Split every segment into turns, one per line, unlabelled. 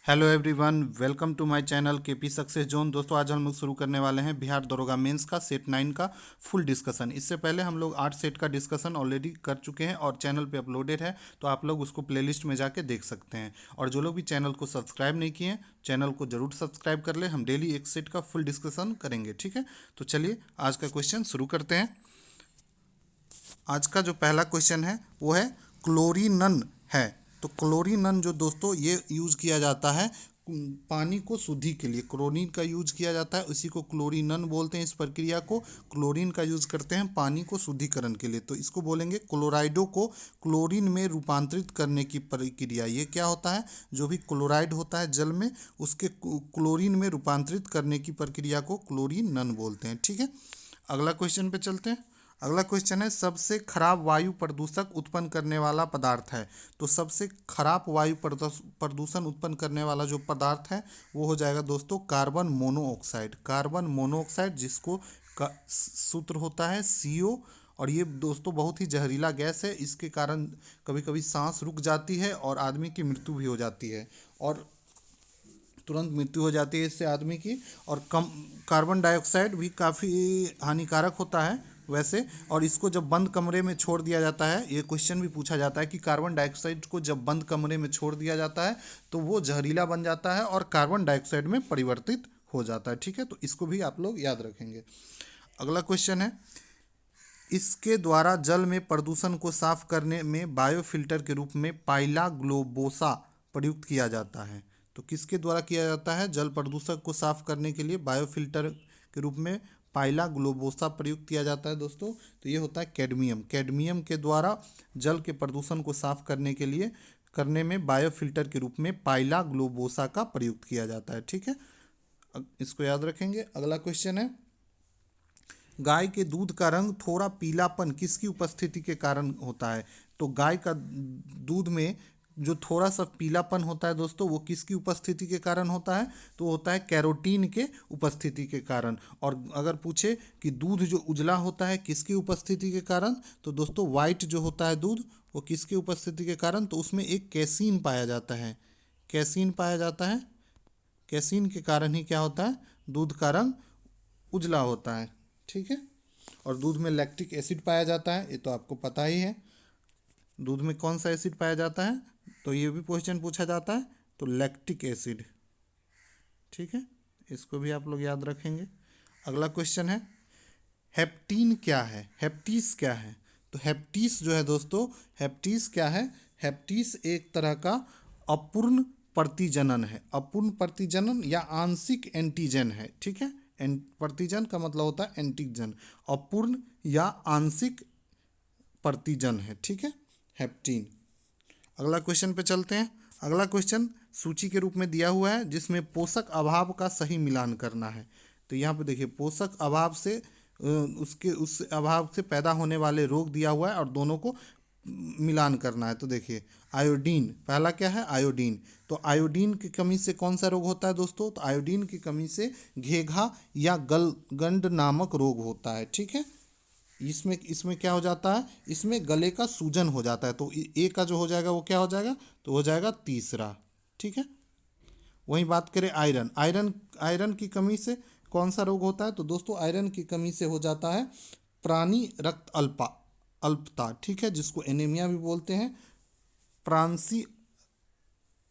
Hello everyone, welcome to my channel KP success zone. दोस्तों, आज हम लोग शुरू करने वाले हैं बिहार दरोगा मेंस का सेट 9 का फुल डिस्कशन। इससे पहले हम लोग 8 सेट का डिस्कशन ऑलरेडी कर चुके हैं और चैनल पे अपलोडेड है, तो आप लोग उसको प्लेलिस्ट में जाके देख सकते हैं। और जो लोग भी चैनल को सब्सक्राइब नहीं किए हैं, चैनल को जरूर सब्सक्राइब कर ले। हम डेली एक सेट का फुल डिस्कशन करेंगे, ठीक है। तो चलिए आज का क्वेश्चन शुरू करते हैं। आज का जो पहला क्वेश्चन है वो है क्लोरीनन है। तो क्लोरीनन जो दोस्तों ये यूज़ किया जाता है पानी को शुद्धि के लिए, क्लोरीन का यूज किया जाता है, उसी को क्लोरीनन बोलते हैं। इस प्रक्रिया को क्लोरीन का यूज करते हैं पानी को शुद्धिकरण के लिए, तो इसको बोलेंगे क्लोराइडों को क्लोरीन में रूपांतरित करने की प्रक्रिया। ये क्या होता है, जो भी क्लोराइड होता है जल में, उसके क्लोरीन में रूपांतरित करने की प्रक्रिया को क्लोरीनन बोलते हैं, ठीक है। अगला क्वेश्चन पे चलते हैं। अगला क्वेश्चन है सबसे खराब वायु प्रदूषक उत्पन्न करने वाला पदार्थ है। तो सबसे खराब वायु प्रदूषण उत्पन्न करने वाला जो पदार्थ है वो हो जाएगा दोस्तों कार्बन मोनोऑक्साइड। कार्बन मोनोऑक्साइड जिसको का सूत्र होता है CO। और ये दोस्तों बहुत ही जहरीला गैस है, इसके कारण कभी कभी सांस रुक जाती है और आदमी की मृत्यु भी हो जाती है, और तुरंत मृत्यु हो जाती है इससे आदमी की। और कम कार्बन डाइऑक्साइड भी काफ़ी हानिकारक होता है वैसे। और इसको जब बंद कमरे में छोड़ दिया जाता है, ये क्वेश्चन भी पूछा जाता है कि कार्बन डाइऑक्साइड को जब बंद कमरे में छोड़ दिया जाता है तो वो जहरीला बन जाता है और कार्बन डाइऑक्साइड में परिवर्तित हो जाता है, ठीक है। तो इसको भी आप लोग याद रखेंगे। अगला क्वेश्चन है इसके द्वारा जल में प्रदूषण को साफ करने में बायोफिल्टर के रूप में पाइला ग्लोबोसा प्रयुक्त किया जाता है। तो किसके द्वारा किया जाता है, जल प्रदूषक को साफ करने के लिए बायोफिल्टर के रूप में पाइला ग्लोबोसा प्रयुक्त किया जाता है दोस्तों। तो ये होता है कैडमियम। कैडमियम के द्वारा जल के प्रदूषण को साफ करने के लिए करने में बायोफिल्टर के रूप में पाइला ग्लोबोसा का प्रयुक्त किया जाता है, ठीक है। इसको याद रखेंगे। अगला क्वेश्चन है गाय के दूध का रंग थोड़ा पीलापन किसकी उपस्थिति के कारण होता है। तो गाय का दूध में जो थोड़ा सा पीलापन होता है दोस्तों, वो किसकी उपस्थिति के कारण होता है, तो होता है कैरोटीन के उपस्थिति के कारण। और अगर पूछे कि दूध जो उजला होता है किसकी उपस्थिति के कारण, तो दोस्तों वाइट जो होता है दूध वो किसकी उपस्थिति के कारण, तो उसमें एक कैसीन पाया जाता है। कैसीन पाया जाता है, कैसीन के कारण ही क्या होता है, दूध का रंग उजला होता है, ठीक है। और दूध में लैक्टिक एसिड पाया जाता है, ये तो आपको पता ही है। दूध में कौन सा एसिड पाया जाता है, तो ये भी क्वेश्चन पूछा जाता है, तो लैक्टिक एसिड, ठीक है। इसको भी आप लोग याद रखेंगे। अगला क्वेश्चन है हेप्टीन क्या है, हेप्टीस क्या है। तो हेप्टीस जो है दोस्तों, हेप्टीस क्या है, हेप्टीस एक तरह का अपूर्ण प्रतिजनन है। अपूर्ण प्रतिजनन या आंशिक एंटीजन है, ठीक है। प्रतिजन का मतलब होता है एंटीजन, अपूर्ण या आंशिक प्रतिजन है, ठीक है, हेप्टीन। अगला क्वेश्चन पे चलते हैं। अगला क्वेश्चन सूची के रूप में दिया हुआ है जिसमें पोषक अभाव का सही मिलान करना है। तो यहाँ पे देखिए पोषक अभाव से उस अभाव से पैदा होने वाले रोग दिया हुआ है और दोनों को मिलान करना है। तो देखिए आयोडीन, पहला क्या है आयोडीन। तो आयोडीन की कमी से कौन सा रोग होता है दोस्तों, तो आयोडीन की कमी से घेघा या गंड नामक रोग होता है, ठीक है। इसमें क्या हो जाता है, इसमें गले का सूजन हो जाता है। तो ए का जो हो जाएगा वो क्या हो जाएगा, तो हो जाएगा तीसरा, ठीक है। वहीं बात करें आयरन, आयरन की कमी से कौन सा रोग होता है, तो दोस्तों आयरन की कमी से हो जाता है प्राणी रक्त अल्पता, ठीक है, जिसको एनीमिया भी बोलते हैं। प्रांसी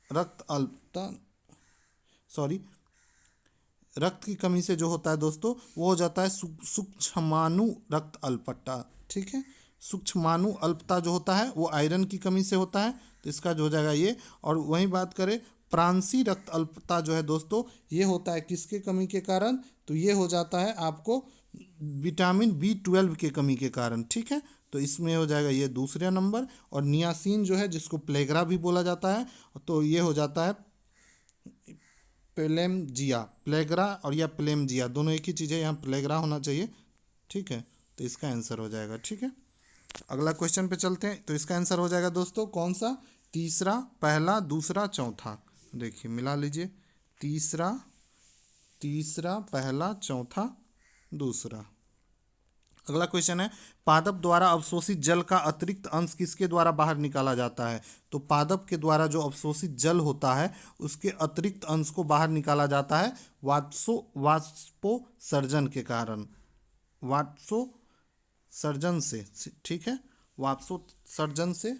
रक्त अल्पता, सॉरी, रक्त की कमी से जो होता है दोस्तों वो हो जाता है सूक्ष्माणु रक्त अल्पता, ठीक है। सूक्ष्माणु अल्पता जो होता है वो आयरन की कमी से होता है, तो इसका जो हो जाएगा ये। और वहीं बात करें प्रांसी रक्त अल्पता जो है दोस्तों, ये होता है किसके कमी के कारण, तो ये हो जाता है आपको विटामिन B12 के कमी के कारण, ठीक है। तो इसमें हो जाएगा ये दूसरा नंबर। और नियासिन जो है जिसको प्लेग्रा भी बोला जाता है, तो ये हो जाता है प्लेमजिया। प्लेग्रा और या प्लेमजिया दोनों एक ही चीज़ है, यहाँ प्लेग्रा होना चाहिए, ठीक है। तो इसका आंसर हो जाएगा, ठीक है। अगला क्वेश्चन पे चलते हैं। तो इसका आंसर हो जाएगा दोस्तों कौन सा, तीसरा, पहला, दूसरा, चौथा। देखिए मिला लीजिए, तीसरा, पहला, चौथा, दूसरा। अगला क्वेश्चन है, पादप द्वारा अवशोषित जल का अतिरिक्त अंश किसके द्वारा बाहर निकाला जाता है? तो पादप के द्वारा जो अवशोषित जल होता है उसके अतिरिक्त अंश को बाहर निकाला जाता है वाष्पोसर्जन के कारण, वाष्पोसर्जन से, ठीक है, वाष्पोसर्जन से।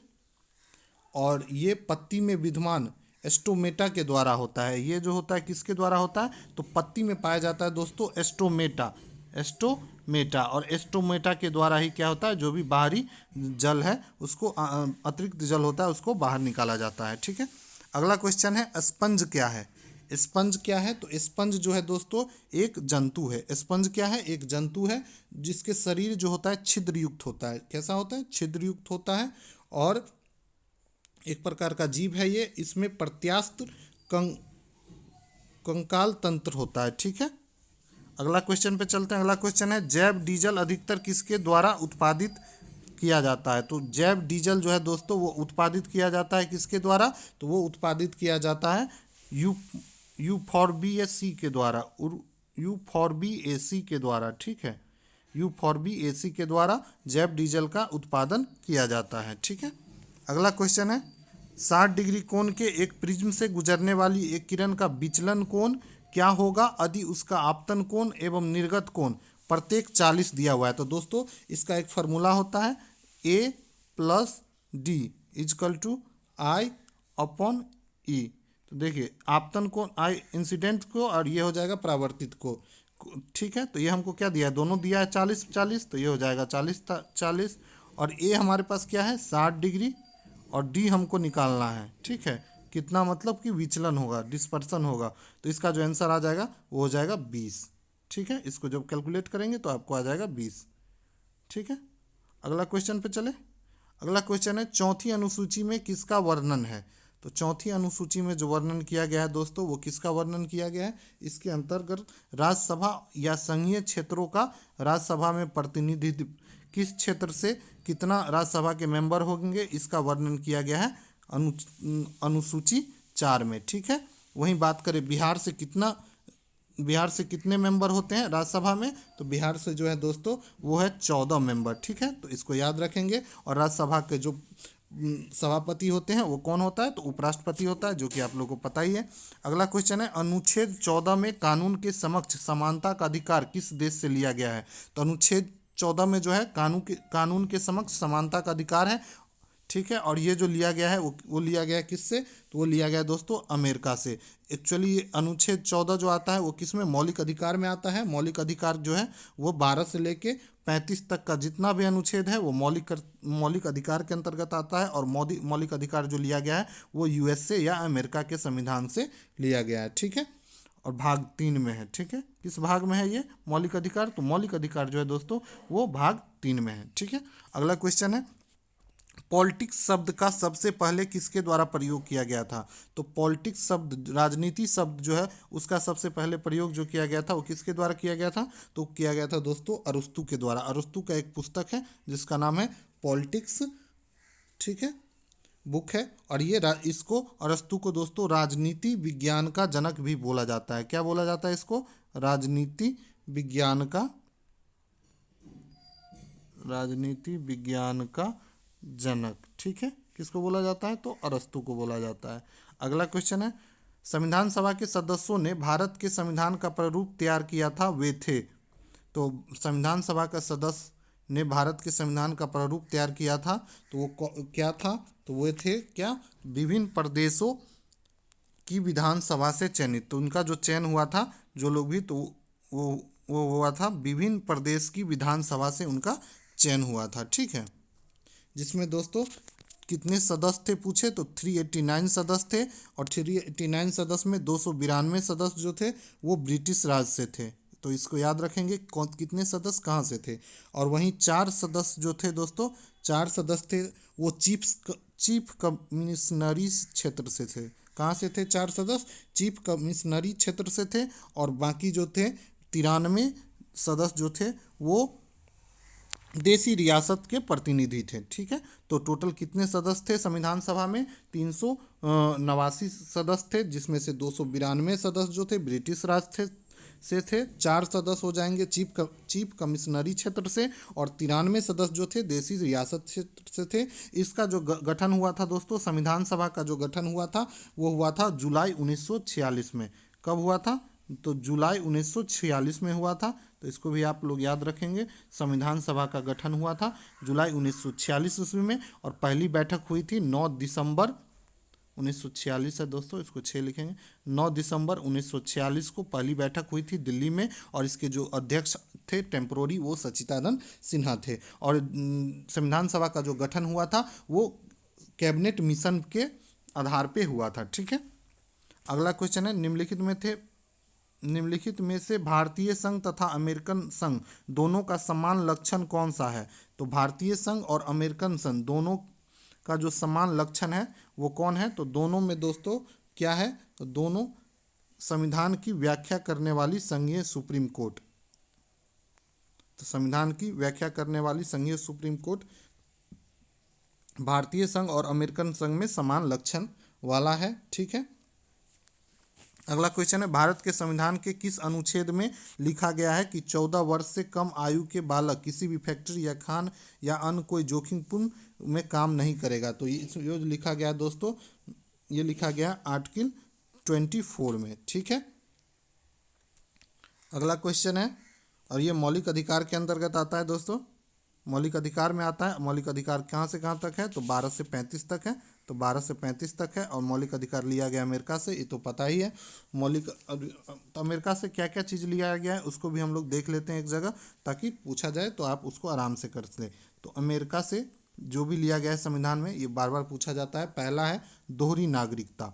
और ये पत्ती में विद्यमान एस्टोमेटा के द्वारा होता है। ये जो होता है किसके द्वारा होता है? तो पत्ती में पाया जाता है दोस्तों एस्टोमेटा, एस्टोमेटा। और एस्टोमेटा के द्वारा ही क्या होता है, जो भी बाहरी जल है उसको, अतिरिक्त जल होता है उसको बाहर निकाला जाता है, ठीक है। अगला क्वेश्चन है, स्पंज क्या है? स्पंज क्या है? तो स्पंज जो है दोस्तों एक जंतु है। स्पंज क्या है? एक जंतु है जिसके शरीर जो होता है छिद्रयुक्त होता है। कैसा होता है? छिद्रयुक्त होता है। और एक प्रकार का जीव है ये। इसमें प्रत्यास्थ कंकाल तंत्र होता है, ठीक है। अगला क्वेश्चन पे चलते हैं। अगला क्वेश्चन है, जैव डीजल अधिकतर किसके द्वारा उत्पादित किया जाता है? तो जैव डीजल जो है दोस्तों वो उत्पादित किया जाता है किसके द्वारा? तो वो उत्पादित किया जाता है U4BAC के द्वारा, U4BAC के द्वारा, ठीक है। U4BAC के द्वारा जैव डीजल का उत्पादन किया जाता है, ठीक है। अगला क्वेश्चन है, 60 डिग्री कोण के एक प्रिज्म से गुजरने वाली एक किरण का विचलन कोण क्या होगा यदि उसका आपतन कोण एवं निर्गत कोण प्रत्येक 40 दिया हुआ है? तो दोस्तों इसका एक फार्मूला होता है A+D = I/E। तो देखिए आपतन कोण I इंसिडेंट को और ये हो जाएगा परावर्तित को, ठीक है। तो ये हमको क्या दिया है? दोनों दिया है 40-40, तो ये हो जाएगा 40-40। और A हमारे पास क्या है? 60 डिग्री। और D हमको निकालना है, ठीक है। कितना मतलब कि विचलन होगा, डिस्पर्सन होगा। तो इसका जो आंसर आ जाएगा वो हो जाएगा 20, ठीक है। इसको जब कैलकुलेट करेंगे तो आपको आ जाएगा 20, ठीक है। अगला क्वेश्चन पे चले। अगला क्वेश्चन है, चौथी अनुसूची में किसका वर्णन है? तो चौथी अनुसूची में जो वर्णन किया गया है दोस्तों वो किसका वर्णन किया गया है? इसके अंतर्गत राज्यसभा या संघीय क्षेत्रों का राज्यसभा में प्रतिनिधित्व, किस क्षेत्र से कितना राज्यसभा के मेंबर होंगे, इसका वर्णन किया गया है अनुसूची 4 में, ठीक है। वहीं बात करें बिहार से कितने मेंबर होते हैं राज्यसभा में? तो बिहार से जो है दोस्तों वो है 14 मेंबर, ठीक है। तो इसको याद रखेंगे। और राज्यसभा के जो सभापति होते हैं वो कौन होता है? तो उपराष्ट्रपति होता है, जो कि आप लोगों को पता ही है। अगला क्वेश्चन है, अनुच्छेद 14 में कानून के समक्ष समानता का अधिकार किस देश से लिया गया है? तो अनुच्छेद 14 में जो है कानून के समक्ष समानता का अधिकार है, ठीक है। और ये जो लिया गया है वो लिया गया है किससे? तो वो लिया गया है दोस्तों अमेरिका से। एक्चुअली ये अनुच्छेद 14 जो आता है वो किस में? मौलिक अधिकार में आता है। मौलिक अधिकार जो है वो 12 से लेके 35 तक का जितना भी अनुच्छेद है वो मौलिक अधिकार के अंतर्गत आता है। और मौलिक अधिकार जो लिया गया है वो USA या अमेरिका के संविधान से लिया गया है, ठीक है। और भाग 3 में है, ठीक है। किस भाग में है ये मौलिक अधिकार? तो मौलिक अधिकार जो है दोस्तों वो भाग 3 में है, ठीक है। अगला क्वेश्चन है, पॉलिटिक्स शब्द का सबसे पहले किसके द्वारा प्रयोग किया गया था? तो पॉलिटिक्स शब्द, राजनीति शब्द जो है उसका सबसे पहले प्रयोग जो किया गया था वो किसके द्वारा किया गया था? तो किया गया था दोस्तों अरस्तु के द्वारा। अरस्तु का एक पुस्तक है जिसका नाम है पॉलिटिक्स, ठीक है, बुक है। और ये इसको अरस्तु को दोस्तों राजनीति विज्ञान का जनक भी बोला जाता है। क्या बोला जाता है इसको? राजनीति विज्ञान का जनक, ठीक है। किसको बोला जाता है? तो अरस्तु को बोला जाता है। अगला क्वेश्चन है, संविधान सभा के सदस्यों ने भारत के संविधान का प्रारूप तैयार किया था, वे थे? तो संविधान सभा का सदस्य ने भारत के संविधान का प्रारूप तैयार किया था तो वो क्या था? तो वे थे क्या? विभिन्न प्रदेशों की विधानसभा से चयनित। तो उनका जो चयन हुआ था जो लोग भी, तो वो हुआ था विभिन्न प्रदेश की विधानसभा से उनका चयन हुआ था, ठीक है। जिसमें दोस्तों कितने सदस्य थे पूछे तो 389 सदस्य थे। और 389 सदस्य में 292 सदस्य जो थे वो ब्रिटिश राज से थे। तो इसको याद रखेंगे कितने सदस्य कहाँ से थे। और वहीं 4 सदस्य जो थे दोस्तों, 4 सदस्य थे वो चीफ कमिश्नरी क्षेत्र से थे। कहाँ से थे 4 सदस्य? चीफ कमिश्नरी क्षेत्र से थे। और बाकी जो थे 93 सदस्य जो थे वो देसी रियासत के प्रतिनिधि थे, ठीक है। तो टोटल कितने सदस्य थे संविधान सभा में? 389 सदस्य थे, जिसमें से 292 सदस्य जो थे ब्रिटिश राज थे, से थे, 4 सदस्य हो जाएंगे चीफ कमिश्नरी क्षेत्र से, और 93 सदस्य जो थे देशी रियासत क्षेत्र से थे। इसका जो गठन हुआ था दोस्तों, संविधान सभा का जो गठन हुआ था वो हुआ था जुलाई 1946 में। कब हुआ था? तो जुलाई 1946 में हुआ था। तो इसको भी आप लोग याद रखेंगे। संविधान सभा का गठन हुआ था जुलाई 1946 ईस्वी में, और पहली बैठक हुई थी 9 दिसंबर 1946 है दोस्तों, इसको 6 लिखेंगे। 9 दिसंबर 1946 को पहली बैठक हुई थी दिल्ली में, और इसके जो अध्यक्ष थे टेम्पोररी वो सच्चिदानंद सिन्हा थे। और संविधान सभा का जो गठन हुआ था वो कैबिनेट मिशन के आधार पे हुआ था। ठीक है, अगला क्वेश्चन है, निम्नलिखित में से भारतीय संघ तथा अमेरिकन संघ दोनों का समान लक्षण कौन सा है? तो भारतीय संघ और अमेरिकन संघ दोनों का जो समान लक्षण है वो कौन है? तो दोनों में दोस्तों क्या है? तो दोनों संविधान की व्याख्या करने वाली संघीय सुप्रीम कोर्ट। तो संविधान की व्याख्या करने वाली संघीय सुप्रीम कोर्ट भारतीय संघ और अमेरिकन संघ में समान लक्षण वाला है। ठीक है, अगला क्वेश्चन है, भारत के संविधान के किस अनुच्छेद में लिखा गया है कि 14 वर्ष से कम आयु के बालक किसी भी फैक्ट्री या खान या अन्य कोई जोखिमपूर्ण में काम नहीं करेगा? तो ये लिखा गया दोस्तों, ये लिखा गया आर्टिकल 24 में। ठीक है, अगला क्वेश्चन है, और ये मौलिक अधिकार के अंतर्गत आता है दोस्तों, मौलिक अधिकार में आता है। मौलिक अधिकार कहाँ से कहाँ तक है? तो 12 से 35 तक है। तो 12 से 35 तक है, और मौलिक अधिकार लिया गया अमेरिका से, ये तो पता ही है। तो अमेरिका से क्या क्या चीज़ लिया गया है उसको भी हम लोग देख लेते हैं एक जगह, ताकि पूछा जाए तो आप उसको आराम से कर लें। तो अमेरिका से जो भी लिया गया है संविधान में, ये बार बार पूछा जाता है। पहला है दोहरी नागरिकता।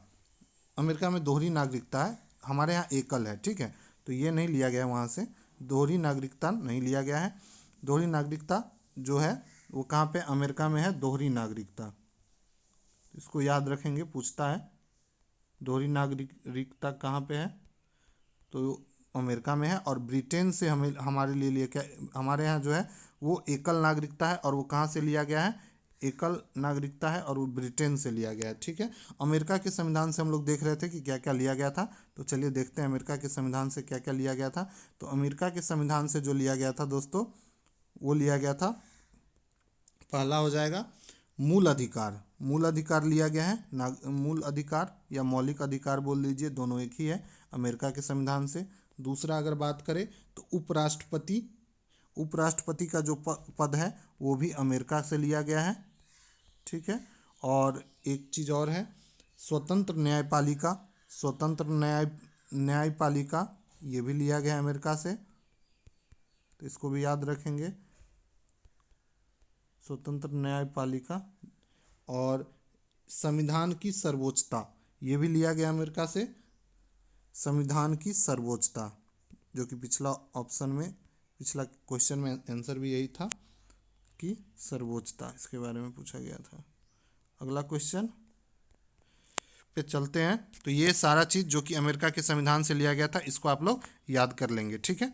अमेरिका में दोहरी नागरिकता है, हमारे यहाँ एकल है। ठीक है, तो ये नहीं लिया गया वहाँ से, दोहरी नागरिकता नहीं लिया गया है। दोहरी नागरिकता जो है वो कहाँ पे? अमेरिका में है दोहरी नागरिकता। इसको याद रखेंगे, पूछता है दोहरी नागरिकता कहाँ पे है, तो अमेरिका में है। और ब्रिटेन से हमें हमारे लिए लिया क्या, हमारे यहाँ जो है वो एकल नागरिकता है, और वो कहाँ से लिया गया है? एकल नागरिकता है, और वो ब्रिटेन से लिया गया है। ठीक है, अमेरिका के संविधान से हम लोग देख रहे थे कि क्या क्या लिया गया था, तो चलिए देखते हैं अमेरिका के संविधान से क्या क्या लिया गया था। तो अमेरिका के संविधान से जो लिया गया था दोस्तों, वो लिया गया था, पहला हो जाएगा मूल अधिकार। मूल अधिकार लिया गया है, मूल अधिकार या मौलिक अधिकार बोल लीजिए, दोनों एक ही है अमेरिका के संविधान से। दूसरा अगर बात करें तो उपराष्ट्रपति, उपराष्ट्रपति का जो पद है वो भी अमेरिका से लिया गया है। ठीक है, और एक चीज़ और है, स्वतंत्र न्यायपालिका। स्वतंत्र न्यायपालिका ये भी लिया गया है अमेरिका से, तो इसको भी याद रखेंगे, स्वतंत्र न्यायपालिका। और संविधान की सर्वोच्चता ये भी लिया गया अमेरिका से, संविधान की सर्वोच्चता, जो कि पिछला ऑप्शन में, पिछला क्वेश्चन में आंसर भी यही था कि सर्वोच्चता, इसके बारे में पूछा गया था। अगला क्वेश्चन पे चलते हैं। तो ये सारा चीज़ जो कि अमेरिका के संविधान से लिया गया था, इसको आप लोग याद कर लेंगे। ठीक है,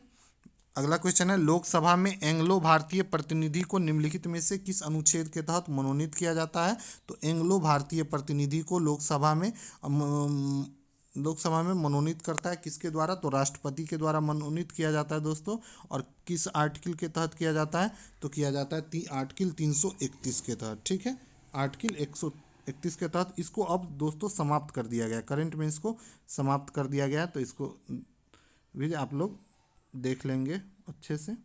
अगला क्वेश्चन है, लोकसभा में एंग्लो भारतीय प्रतिनिधि को निम्नलिखित में से किस अनुच्छेद के तहत मनोनीत किया जाता है? तो एंग्लो भारतीय प्रतिनिधि को लोकसभा में मनोनीत करता है किसके द्वारा? तो राष्ट्रपति के द्वारा मनोनीत किया जाता है दोस्तों। और किस आर्टिकल के तहत किया जाता है? तो किया जाता है आर्टिकल 331 के तहत। ठीक है, आर्टिकल 131 के तहत। इसको अब दोस्तों समाप्त कर दिया गया, करंट में इसको समाप्त कर दिया गया है, तो इसको भी आप लोग देख लेंगे अच्छे से।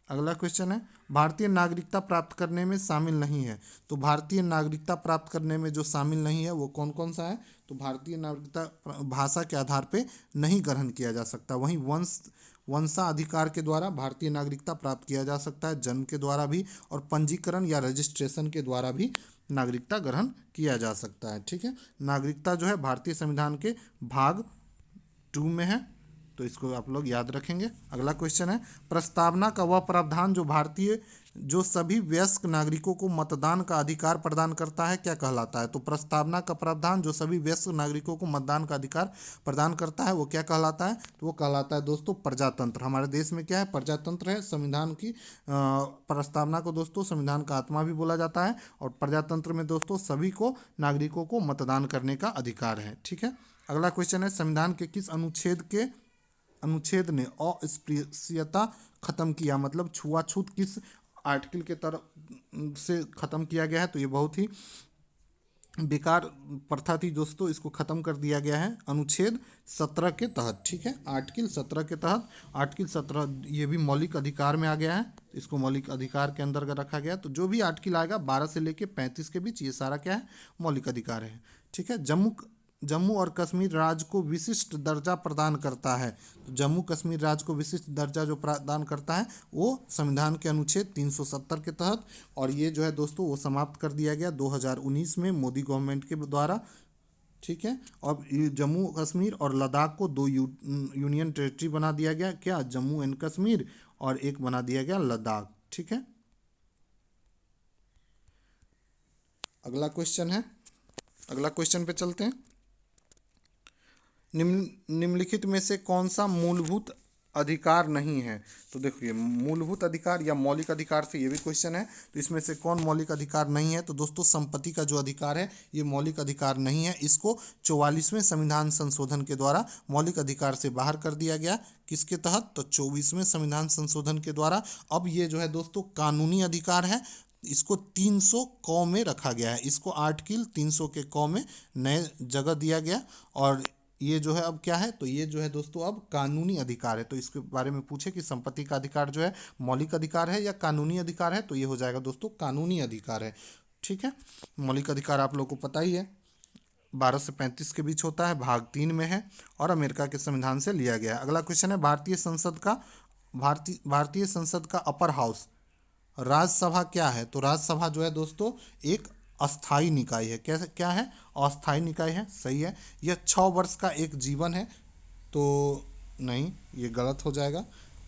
अगला क्वेश्चन है, भारतीय नागरिकता प्राप्त करने में शामिल नहीं है। तो भारतीय नागरिकता प्राप्त करने में जो शामिल नहीं है वो कौन कौन सा है? तो भारतीय नागरिकता भाषा के आधार पे नहीं ग्रहण किया जा सकता, वहीं वंशाधिकार के द्वारा भारतीय नागरिकता प्राप्त किया जा सकता है, जन्म के द्वारा भी, और पंजीकरण या रजिस्ट्रेशन के द्वारा भी नागरिकता ग्रहण किया जा सकता है। ठीक है, नागरिकता जो है भारतीय संविधान के भाग 2 में है, तो इसको आप लोग याद रखेंगे। अगला क्वेश्चन है, प्रस्तावना का वह प्रावधान जो सभी वयस्क नागरिकों को मतदान का अधिकार प्रदान करता है क्या कहलाता है? तो प्रस्तावना का प्रावधान जो सभी वयस्क नागरिकों को मतदान का अधिकार प्रदान करता है वो क्या कहलाता है? तो वो कहलाता है दोस्तों प्रजातंत्र। हमारे देश में क्या है? प्रजातंत्र है। संविधान की प्रस्तावना को दोस्तों संविधान का आत्मा भी बोला जाता है, और प्रजातंत्र में दोस्तों सभी को नागरिकों को मतदान करने का अधिकार है। ठीक है, अगला क्वेश्चन है, संविधान के किस अनुच्छेद के अनुच्छेद ने अस्पृश्यता खत्म किया, मतलब छुआछूत किस आर्टिकल के तरफ से खत्म किया गया है? तो ये बहुत ही बेकार प्रथा थी दोस्तों, इसको खत्म कर दिया गया है अनुच्छेद 17 के तहत। ठीक है, आर्टिकल 17 के तहत, आर्टिकल 17 ये भी मौलिक अधिकार में आ गया है, इसको मौलिक अधिकार के अंतर्गत रखा गया। तो जो भी आर्टिकल आएगा 12 से लेके 35 के बीच, ये सारा क्या है? मौलिक अधिकार है। ठीक है, जम्मू और कश्मीर राज्य को विशिष्ट दर्जा प्रदान करता है। तो जम्मू कश्मीर राज्य को विशिष्ट दर्जा जो प्रदान करता है वो संविधान के अनुच्छेद 370 के तहत, और ये जो है दोस्तों वो समाप्त कर दिया गया 2019 में मोदी गवर्नमेंट के द्वारा। ठीक है, और ये जम्मू कश्मीर और लद्दाख को दो यूनियन टेरिटरी बना दिया गया, क्या? जम्मू एंड कश्मीर, और एक बना दिया गया लद्दाख। ठीक है, अगला क्वेश्चन है, अगला क्वेश्चन पे चलते हैं। निम्नलिखित में से कौन सा मूलभूत अधिकार नहीं है? तो देखिए, मूलभूत अधिकार या मौलिक अधिकार से ये भी क्वेश्चन है, तो इसमें से कौन मौलिक अधिकार नहीं है? तो दोस्तों संपत्ति का जो अधिकार है ये मौलिक अधिकार नहीं है, इसको 44वें संविधान संशोधन के द्वारा मौलिक अधिकार से बाहर कर दिया गया। किसके तहत? तो 24वें संविधान संशोधन के द्वारा। अब ये जो है दोस्तों कानूनी अधिकार है, इसको 300 क में रखा गया है, इसको आर्टिकल 300 के क में नए जगह दिया गया, और ये जो है अब क्या है? तो ये जो है दोस्तों अब कानूनी अधिकार है। तो इसके बारे में पूछे कि संपत्ति का अधिकार जो है मौलिक अधिकार है या कानूनी अधिकार है, तो ये हो जाएगा दोस्तों कानूनी अधिकार है। ठीक है, मौलिक अधिकार आप लोगों को पता ही है 12 से 35 के बीच होता है, भाग 3 में है, और अमेरिका के संविधान से लिया गया है। अगला क्वेश्चन है, भारतीय संसद का अपर हाउस राज्यसभा क्या है? तो राज्यसभा जो है दोस्तों एक अस्थाई निकाय है। कैसे क्या है? अस्थाई निकाय है, सही है। यह 6 वर्ष का एक जीवन है, तो नहीं, ये गलत हो जाएगा।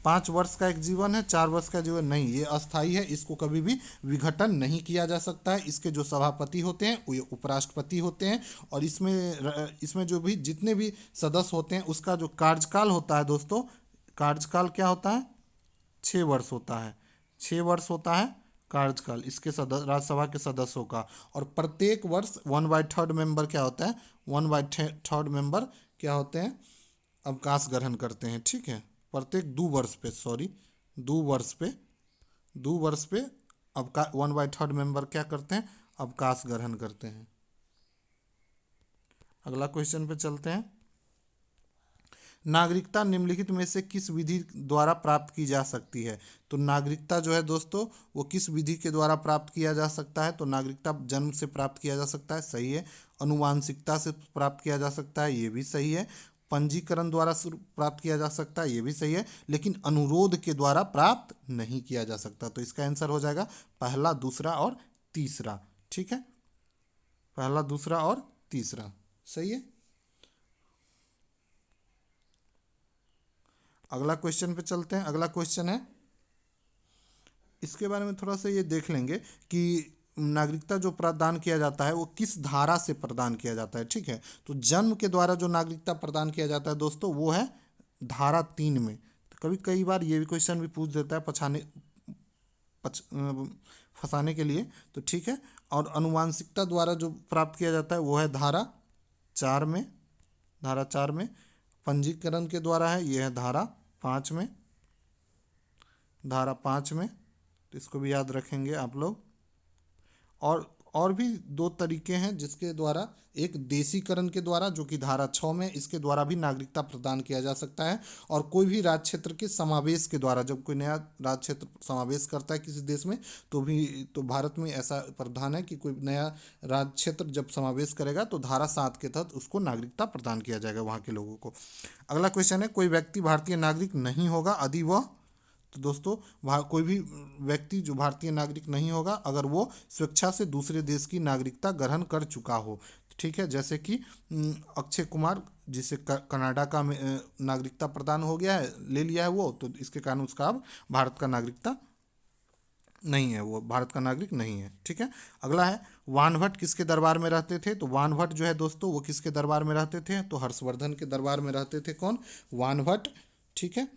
5 वर्ष का एक जीवन है, 4 वर्ष का जीवन नहीं, ये अस्थाई है, इसको कभी भी विघटन नहीं किया जा सकता है। इसके जो सभापति होते हैं वो ये उपराष्ट्रपति होते हैं, और इसमें जो भी जितने भी सदस्य होते हैं उसका जो कार्यकाल होता है दोस्तों, कार्यकाल क्या होता है? 6 वर्ष होता है, 6 वर्ष होता है कार्यकाल इसके सदस्य, राज्यसभा के सदस्यों का। और प्रत्येक वर्ष 1/3 मेंबर क्या होता है? 1/3 मेंबर क्या होते हैं? अवकाश ग्रहण करते हैं। ठीक है, प्रत्येक 2 वर्ष पे, सॉरी 2 वर्ष पे, 2 वर्ष पे 1/3 मेंबर क्या करते हैं? अवकाश ग्रहण करते हैं। अगला क्वेश्चन पे चलते हैं। नागरिकता निम्नलिखित में से किस विधि द्वारा प्राप्त की जा सकती है? तो नागरिकता जो है दोस्तों वो किस विधि के द्वारा प्राप्त किया जा सकता है? तो नागरिकता जन्म से प्राप्त किया जा सकता है, सही है। अनुवांशिकता से प्राप्त किया जा सकता है, ये भी सही है। पंजीकरण द्वारा प्राप्त किया जा सकता है, ये भी सही है। लेकिन अनुरोध के द्वारा प्राप्त नहीं किया जा सकता। तो इसका आंसर हो जाएगा पहला, दूसरा और तीसरा। ठीक है, पहला, दूसरा और तीसरा, सही है। अगला क्वेश्चन पे चलते हैं। अगला क्वेश्चन है, इसके बारे में थोड़ा सा ये देख लेंगे कि नागरिकता जो प्रदान किया जाता है वो किस धारा से प्रदान किया जाता है। ठीक है, तो जन्म के द्वारा जो नागरिकता प्रदान किया जाता है दोस्तों वो है धारा 3 में। तो कई बार ये भी क्वेश्चन भी पूछ देता है फंसाने के लिए, तो ठीक है। और अनुवांशिकता द्वारा जो प्राप्त किया जाता है वो है धारा 4 में, धारा 4 में। पंजीकरण के द्वारा है, ये है धारा 5 में, धारा 5 में, तो इसको भी याद रखेंगे आप लोग। और भी 2 तरीके हैं जिसके द्वारा, एक देशीकरण के द्वारा जो कि धारा 6 में, इसके द्वारा भी नागरिकता प्रदान किया जा सकता है। और कोई भी राज्य क्षेत्र के समावेश के द्वारा, जब कोई नया राज्य क्षेत्र समावेश करता है किसी देश में, तो भारत में ऐसा प्रावधान है कि कोई नया राज्य क्षेत्र जब समावेश करेगा तो धारा 7 के तहत उसको नागरिकता प्रदान किया जाएगा वहाँ के लोगों को। अगला क्वेश्चन है, कोई व्यक्ति भारतीय नागरिक नहीं होगा यदि वह, तो दोस्तों कोई भी व्यक्ति जो भारतीय नागरिक नहीं होगा अगर वो स्वेच्छा से दूसरे देश की नागरिकता ग्रहण कर चुका हो। ठीक है, जैसे कि अक्षय कुमार जिसे कनाडा का नागरिकता प्रदान हो गया है, ले लिया है वो, तो इसके कारण उसका अब भारत का नागरिकता नहीं है, वो भारत का नागरिक नहीं है। ठीक है, अगला है, वानभट्ट किसके दरबार में रहते थे? तो वानभट्ट जो है दोस्तों वो किसके दरबार में रहते थे? तो हर्षवर्धन के दरबार में रहते थे। कौन? वानभट्ट। ठीक है,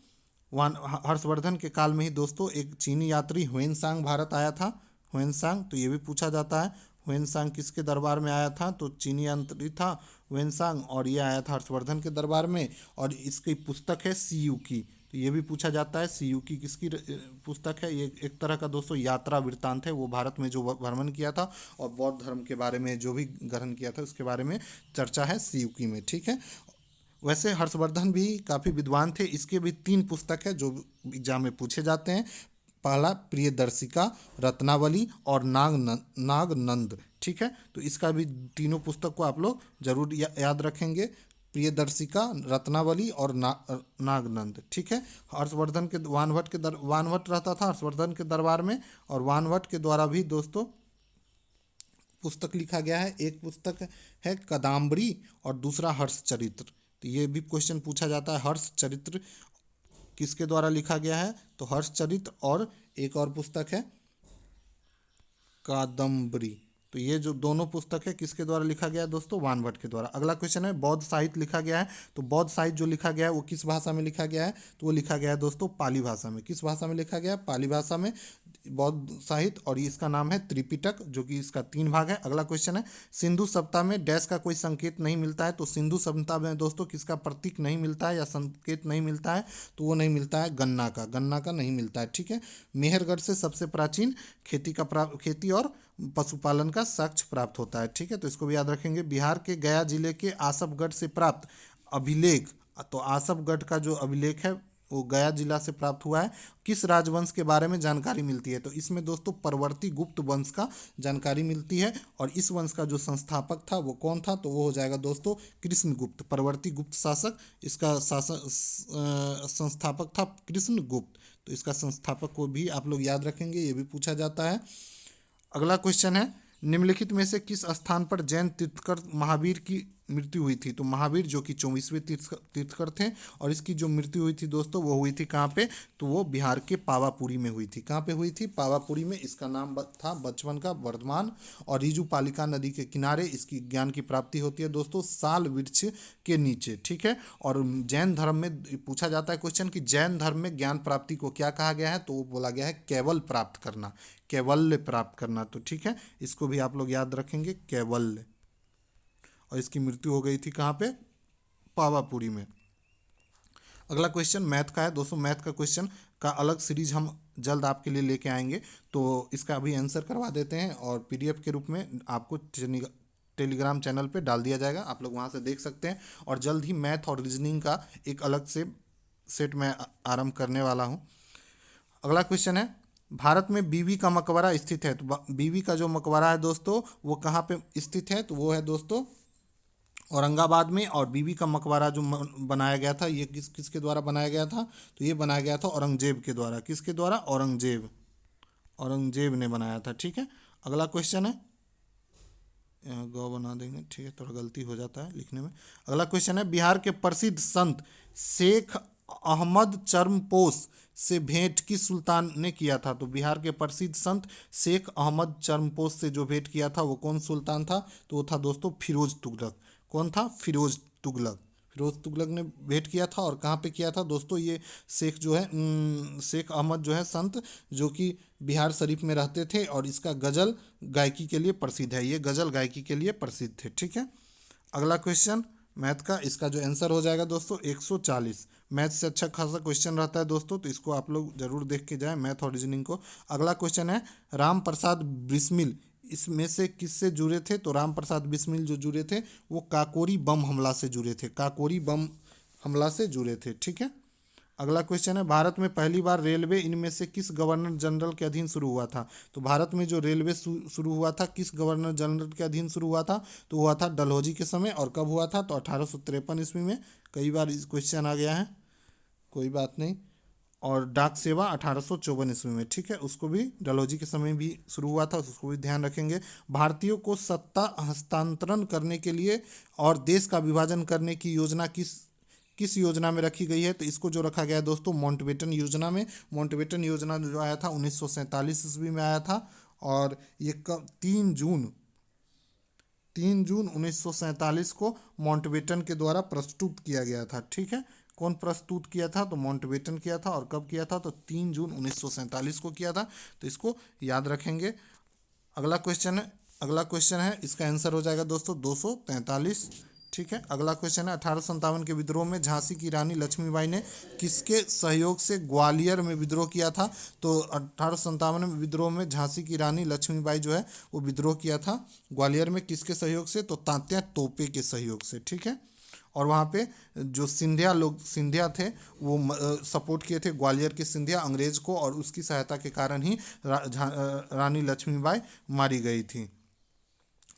हर्षवर्धन के काल में ही दोस्तों एक चीनी यात्री ह्वेनसांग भारत आया था, ह्वेनसांग, तो ये भी पूछा जाता है हुएनसांग किसके दरबार में आया था? तो चीनी यंत्री था हुएनसांग, और ये आया था हर्षवर्धन के दरबार में। और इसकी पुस्तक है सीयू की। तो ये भी पूछा जाता है सीयू की किसकी पुस्तक है? ये एक तरह का दोस्तों यात्रा वृत्तांत है, वो भारत में जो भ्रमण किया था और बौद्ध धर्म के बारे में जो भी ग्रहण किया था उसके बारे में चर्चा है सीयू की में, ठीक है। वैसे हर्षवर्धन भी काफ़ी विद्वान थे। इसके भी 3 पुस्तक है जो एग्जाम में पूछे जाते हैं। पहला प्रियदर्शिका, रत्नावली और नागनंद, ठीक है। तो इसका भी तीनों पुस्तक को आप लोग जरूर याद रखेंगे। प्रियदर्शिका, रत्नावली और नागनंद, ठीक है। हर्षवर्धन के वानभट्ट रहता था हर्षवर्धन के दरबार में, और वानभट्ट के द्वारा भी दोस्तों पुस्तक लिखा गया है। एक पुस्तक है कदाम्बरी और दूसरा हर्षचरित्र। तो ये भी क्वेश्चन पूछा जाता है, हर्षचरित्र किसके द्वारा लिखा गया है? तो हर्षचरित्र, और एक और पुस्तक है कादम्बरी। तो ये जो दोनों पुस्तक है किसके द्वारा लिखा गया है दोस्तों? वानभट्ट के द्वारा। अगला क्वेश्चन है बौद्ध साहित्य लिखा गया है। तो बौद्ध साहित्य जो लिखा गया है वो किस भाषा में लिखा गया है? तो वो लिखा गया है दोस्तों पाली भाषा में। किस भाषा में लिखा गया है? पाली भाषा में बौद्ध साहित्य, और इसका नाम है त्रिपिटक, जो कि इसका 3 भाग है। अगला क्वेश्चन है सिंधु सभ्यता में डैश का कोई संकेत नहीं मिलता है। तो सिंधु सभ्यता में दोस्तों किसका प्रतीक नहीं मिलता है या संकेत नहीं मिलता है? तो वो नहीं मिलता है गन्ना का नहीं मिलता है, ठीक है। मेहरगढ़ से सबसे प्राचीन खेती और पशुपालन का साक्ष्य प्राप्त होता है, ठीक है। तो इसको भी याद रखेंगे। बिहार के गया जिले के आसफगढ़ से प्राप्त अभिलेख, तो आसफगढ़ का जो अभिलेख है वो गया जिला से प्राप्त हुआ है। किस राजवंश के बारे में जानकारी मिलती है? तो इसमें दोस्तों परवर्ती गुप्त वंश का जानकारी मिलती है, और इस वंश का जो संस्थापक था वो कौन था? तो वो हो जाएगा दोस्तों कृष्णगुप्त। परवर्ती गुप्त शासक, इसका संस्थापक था कृष्णगुप्त। तो इसका संस्थापक को भी आप लोग याद रखेंगे, ये भी पूछा जाता है। अगला क्वेश्चन है निम्नलिखित में से किस स्थान पर जैन तीर्थकर महावीर की मृत्यु हुई थी? तो महावीर जो कि 24वें तीर्थकर थे, और इसकी जो मृत्यु हुई थी दोस्तों वो हुई थी कहाँ पे? तो वो बिहार के पावापुरी में हुई थी। कहाँ पे हुई थी? पावापुरी में। इसका नाम था बचपन का वर्धमान, और रिजु पालिका नदी के किनारे इसकी ज्ञान की प्राप्ति होती है दोस्तों साल वृक्ष के नीचे, ठीक है। और जैन धर्म में पूछा जाता है क्वेश्चन कि जैन धर्म में ज्ञान प्राप्ति को क्या कहा गया है? तो वो बोला गया है कैवल प्राप्त करना, कैवल्य प्राप्त करना। तो ठीक है, इसको भी आप लोग याद रखेंगे, कैवल्य। और इसकी मृत्यु हो गई थी कहाँ पे? पावापुरी में। अगला क्वेश्चन मैथ का है दोस्तों। मैथ का क्वेश्चन का अलग सीरीज हम जल्द आपके लिए लेके आएंगे, तो इसका अभी आंसर करवा देते हैं, और पीडीएफ के रूप में आपको टेलीग्राम चैनल पे डाल दिया जाएगा, आप लोग वहाँ से देख सकते हैं। और जल्द ही मैथ और रीजनिंग का एक अलग से सेट मैं आरंभ करने वाला हूँ। अगला क्वेश्चन है भारत में बीवी का मकबरा स्थित है। तो बीवी का जो मकबरा है दोस्तों वो कहाँ पे स्थित है? तो वो है दोस्तों औरंगाबाद में। और बीवी का मकबरा जो बनाया गया था ये किसके द्वारा बनाया गया था? तो ये बनाया गया था औरंगजेब के द्वारा। किसके द्वारा? औरंगजेब ने बनाया था, ठीक है। अगला क्वेश्चन है, यहाँ गौ बना देंगे, ठीक है, थोड़ा गलती हो जाता है लिखने में। अगला क्वेश्चन है बिहार के प्रसिद्ध संत शेख अहमद चर्मपोश से भेंट किस सुल्तान ने किया था? तो बिहार के प्रसिद्ध संत शेख अहमद चर्मपोश से जो भेंट किया था वो कौन सुल्तान था? तो वो था दोस्तों फिरोज तुगलक। कौन था? फिरोज तुगलक। फिरोज तुगलक ने भेंट किया था। और कहाँ पे किया था दोस्तों? ये शेख जो है शेख अहमद जो है संत, जो कि बिहार शरीफ में रहते थे, और इसका गज़ल गायकी के लिए प्रसिद्ध है। ये गज़ल गायकी के लिए प्रसिद्ध थे, ठीक है। अगला क्वेश्चन मैथ का, इसका जो आंसर हो जाएगा दोस्तों 140। मैथ से अच्छा खासा क्वेश्चन रहता है दोस्तों, तो इसको आप लोग जरूर देख के जाएं, मैथ और रीजनिंग को। अगला क्वेश्चन है राम प्रसाद बिस्मिल इसमें से किससे जुड़े थे? तो राम प्रसाद बिस्मिल जो जुड़े थे वो काकोरी बम हमला से जुड़े थे, काकोरी बम हमला से जुड़े थे, ठीक है। अगला क्वेश्चन है भारत में पहली बार रेलवे इनमें से किस गवर्नर जनरल के अधीन शुरू हुआ था? तो भारत में जो रेलवे शुरू हुआ था किस गवर्नर जनरल के अधीन शुरू हुआ था? तो हुआ था डलहौजी के समय। और कब हुआ था? तो 1853 ईस्वी में। कई बार इस क्वेश्चन आ गया है, कोई बात नहीं। और डाक सेवा 1854 ईस्वी में, ठीक है, उसको भी डलहौजी के समय भी शुरू हुआ था, उसको भी ध्यान रखेंगे। भारतीयों को सत्ता हस्तांतरण करने के लिए और देश का विभाजन करने की योजना किस योजना में रखी गई है? तो इसको जो रखा गया है दोस्तों माउंटबेटन योजना में। माउंटबेटन योजना जो आया था 1947 ईस्वी में आया था, और ये 3 जून 1947 को माउंटबेटन के द्वारा प्रस्तुत किया गया था, ठीक है। कौन प्रस्तुत किया था? तो माउंटबेटन किया था। और कब किया था? तो 3 जून 1947 को किया था। तो इसको याद रखेंगे। अगला क्वेश्चन है अगला क्वेश्चन है, इसका आंसर हो जाएगा दोस्तों 243। ठीक है, अगला क्वेश्चन है, 1857 के विद्रोह में झांसी की रानी लक्ष्मीबाई ने किसके सहयोग से ग्वालियर में विद्रोह किया था? तो 1857 में विद्रोह में झांसी की रानी लक्ष्मीबाई जो है वो विद्रोह किया था ग्वालियर में, किसके सहयोग से? तो तात्या तोपे के सहयोग से। ठीक है, और वहाँ पे जो सिंधिया थे वो सपोर्ट किए थे ग्वालियर के सिंधिया अंग्रेज को, और उसकी सहायता के कारण ही रानी लक्ष्मीबाई मारी गई थी।